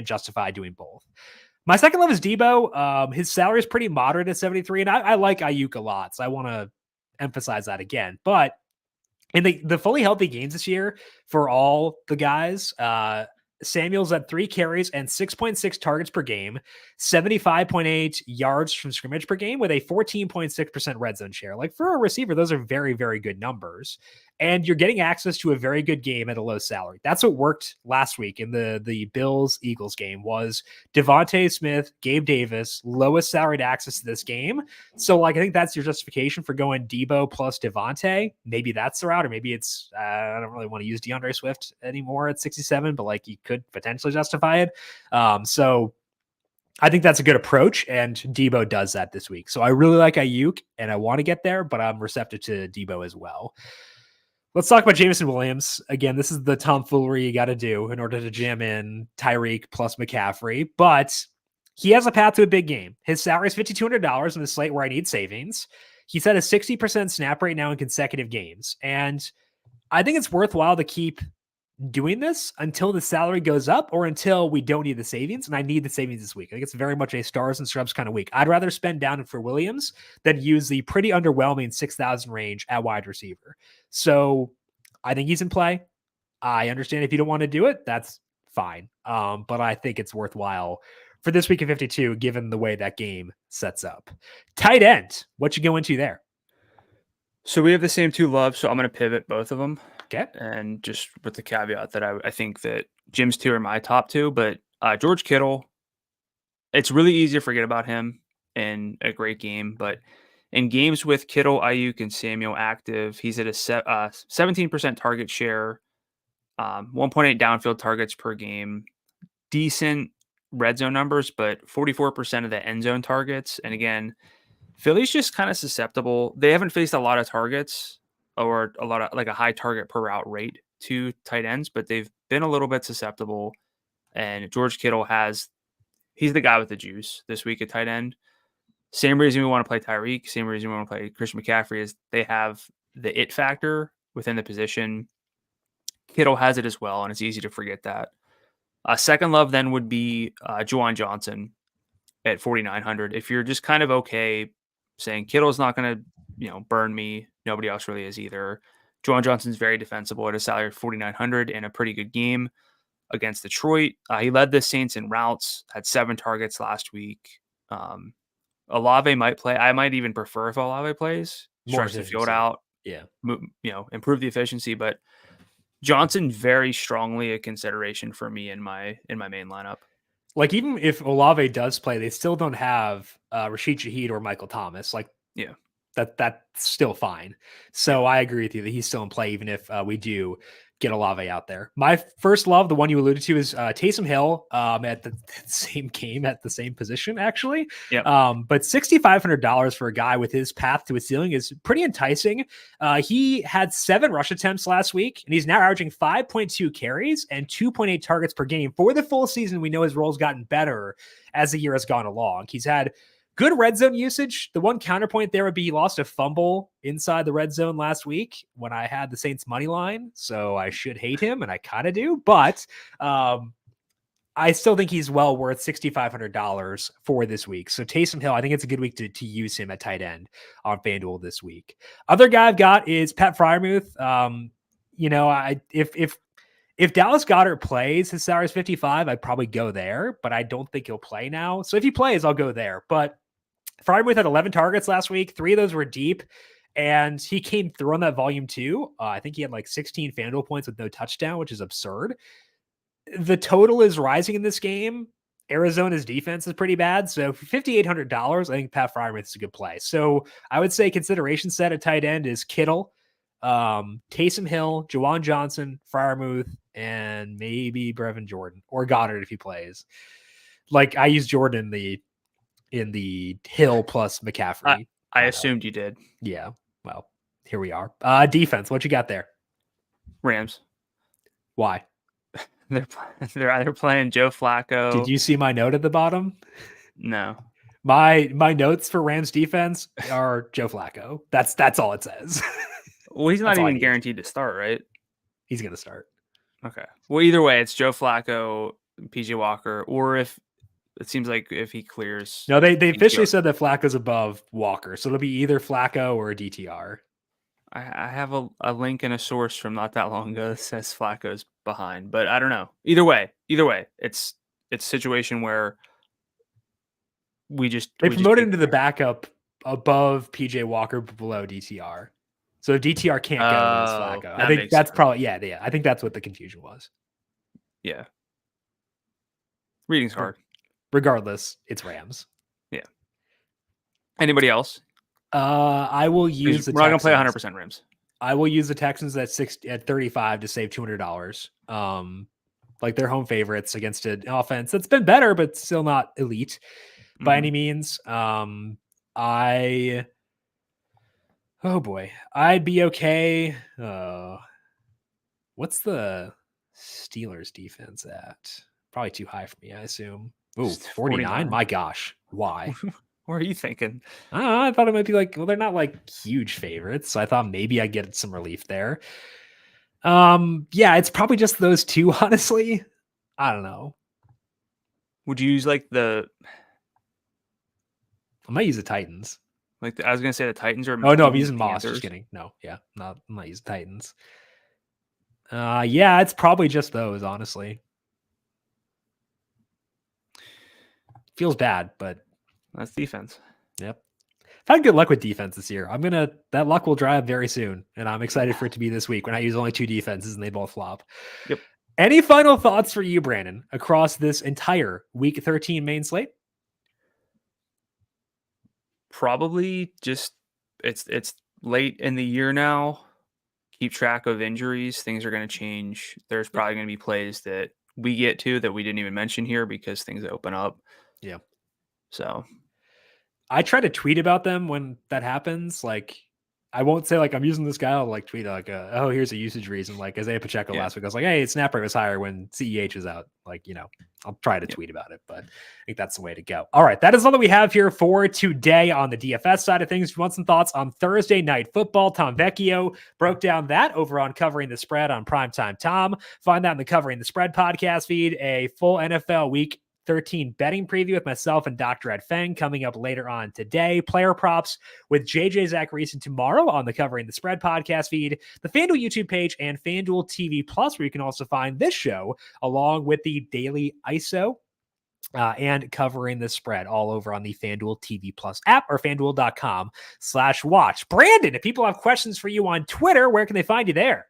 justify doing both. My second love is Debo. His salary is pretty moderate at 73, and I like Ayuk a lot. So I want to emphasize that again. But in the fully healthy games this year for all the guys, Samuel's at 3 carries and 6.6 targets per game, 75.8 yards from scrimmage per game with a 14.6% red zone share. Like for a receiver, those are very, very good numbers. And you're getting access to a very good game at a low salary. That's what worked last week in the Bills-Eagles game was Devontae Smith, Gabe Davis, lowest salaried access to this game. So like, I think that's your justification for going Debo plus Devontae. Maybe that's the route, or maybe it's, I don't really want to use DeAndre Swift anymore at 67, but like you could potentially justify it. So I think that's a good approach, and Debo does that this week. So I really like Ayuk, and I want to get there, but I'm receptive to Debo as well. Let's talk about Jameson Williams. Again, this is the tomfoolery you got to do in order to jam in Tyreek plus McCaffrey, but he has a path to a big game. His salary is $5,200 in the slate where I need savings. He's at a 60% snap rate now in consecutive games, and I think it's worthwhile to keep doing this until the salary goes up or until we don't need the savings. And I need the savings this week. I think it's very much a stars and scrubs kind of week. I'd rather spend down for Williams than use the pretty underwhelming 6,000 range at wide receiver. So I think he's in play. I understand if you don't want to do it, that's fine. But I think it's worthwhile for this week of 52, given the way that game sets up. Tight end, what you go into there? So we have the same two loves, so I'm going to pivot both of them. Okay. And just with the caveat that I think that Jim's two are my top two, but George Kittle, it's really easy to forget about him in a great game. But in games with Kittle, Ayuk, and Samuel active, he's at a 17% target share, 1.8 downfield targets per game, decent red zone numbers, but 44% of the end zone targets. And again, Philly's just kind of susceptible. They haven't faced a lot of targets or a lot of like a high target per route rate to tight ends, but they've been a little bit susceptible. And George Kittle he's the guy with the juice this week at tight end. Same reason we want to play Tyreek, same reason we want to play Christian McCaffrey is they have the it factor within the position. Kittle has it as well, and it's easy to forget that. Second love then would be Juwan Johnson at 4,900. If you're just kind of okay saying Kittle's not going to, burn me, nobody else really is either. Juwan Johnson's very defensible at a salary of 4,900 in a pretty good game against Detroit. He led the Saints in routes, had 7 targets last week. Olave might play. I might even prefer if Olave plays. Stretch the field out. Yeah. Improve the efficiency, but Johnson very strongly a consideration for me in my main lineup. Like even if Olave does play, they still don't have Rashid Shaheed or Michael Thomas. Like, yeah, that's still fine. So I agree with you that he's still in play, even if we do get Olave out there. My first love, the one you alluded to, is Taysom Hill at the same game at the same position, actually. Yep. But $6,500 for a guy with his path to a ceiling is pretty enticing. He had 7 rush attempts last week, and he's now averaging 5.2 carries and 2.8 targets per game. For the full season, we know his role's gotten better as the year has gone along. He's had good red zone usage. The one counterpoint there would be he lost a fumble inside the red zone last week when I had the Saints money line. So I should hate him, and I kind of do, but I still think he's well worth $6,500 for this week. So Taysom Hill, I think it's a good week to use him at tight end on FanDuel this week. Other guy I've got is Pat Freiermuth. If Dallas Goedert plays, his salary is 55, I'd probably go there, but I don't think he'll play now. So if he plays, I'll go there. But Freiermuth had 11 targets last week. 3 of those were deep, and he came through on that volume too. I think he had like 16 FanDuel points with no touchdown, which is absurd. The total is rising in this game. Arizona's defense is pretty bad. So for $5,800, I think Pat Freiermuth is a good play. So I would say consideration set at tight end is Kittle, Taysom Hill, Juwan Johnson, Freiermuth, and maybe Brevin Jordan or Goddard if he plays. Like I use Jordan in the Hill plus McCaffrey. I assumed you did. Yeah. Well, here we are. Defense. What you got there? Rams. Why? They're either playing Joe Flacco. Did you see my note at the bottom? No. My notes for Rams defense are Joe Flacco. That's all it says. Well, he's not even guaranteed to start, right? He's going to start. Okay. Well, either way, it's Joe Flacco, PJ Walker, or if it seems like if he clears. No, they officially said that Flacco's above Walker, so it'll be either Flacco or a DTR. I have a link and a source from not that long ago that says Flacco's behind, but I don't know. Either way, it's a situation where They promoted him to the backup above PJ Walker, but below DTR. So if DTR can't go, then it's Flacco. I think that's probably yeah. I think that's what the confusion was. Yeah. Reading's hard. Regardless, it's Rams. Yeah. Anybody else? I will use the. We're not gonna play 100% Rams. I will use the Texans at 35 to save $200. Like they're home favorites against an offense that's been better, but still not elite by any means. Oh boy, I'd be okay. What's the Steelers defense at? Probably too high for me, I assume. Ooh, 49. My gosh, why? What are you thinking? I don't know. I thought it might be like, well, they're not like huge favorites. So I thought maybe I'd get some relief there. Yeah, it's probably just those two, honestly. I don't know. Would you use like I might use the Titans. I was gonna say the Titans or no, I'm using Moss. Just kidding. No, yeah, I'm not using Titans. Yeah, it's probably just those, honestly. Feels bad, but that's defense. Yep. I've had good luck with defense this year. That luck will dry up very soon, and I'm excited for it to be this week when I use only 2 defenses and they both flop. Yep. Any final thoughts for you, Brandon, across this entire Week 13 main slate? Probably just it's late in the year now. Keep track of injuries. Things are going to change. There's probably going to be plays that we get to that we didn't even mention here because things open up. Yeah. So I try to tweet about them when that happens. Like, I won't say like I'm using this guy. I'll like tweet like, oh, here's a usage reason. Like Isaiah Pacheco last week, I was like, hey, snap rate was higher when CEH is out. Like, I'll try to tweet about it, but I think that's the way to go. All right, that is all that we have here for today on the DFS side of things. If you want some thoughts on Thursday Night Football, Tom Vecchio broke down that over on Covering the Spread on Primetime Tom. Find that in the Covering the Spread podcast feed. A full NFL Week 13 betting preview with myself and Dr. Ed Feng coming up later on today. Player props with JJ Zachariason tomorrow on the Covering the Spread podcast feed, the FanDuel YouTube page, and FanDuel TV Plus, where you can also find this show along with the daily ISO and Covering the Spread all over on the FanDuel TV Plus app or FanDuel.com/watch. Brandon, if people have questions for you on Twitter, where can they find you there?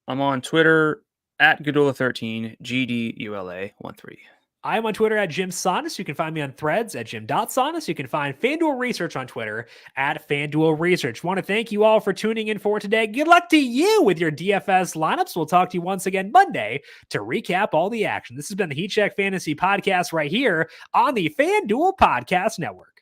I'm on Twitter at Gdula13, GDULA13. I'm on Twitter at Jim Sonis. You can find me on Threads at Jim.Sonis. You can find FanDuel Research on Twitter at FanDuel Research. Want to thank you all for tuning in for today. Good luck to you with your DFS lineups. We'll talk to you once again Monday to recap all the action. This has been the Heat Check Fantasy Podcast right here on the FanDuel Podcast Network.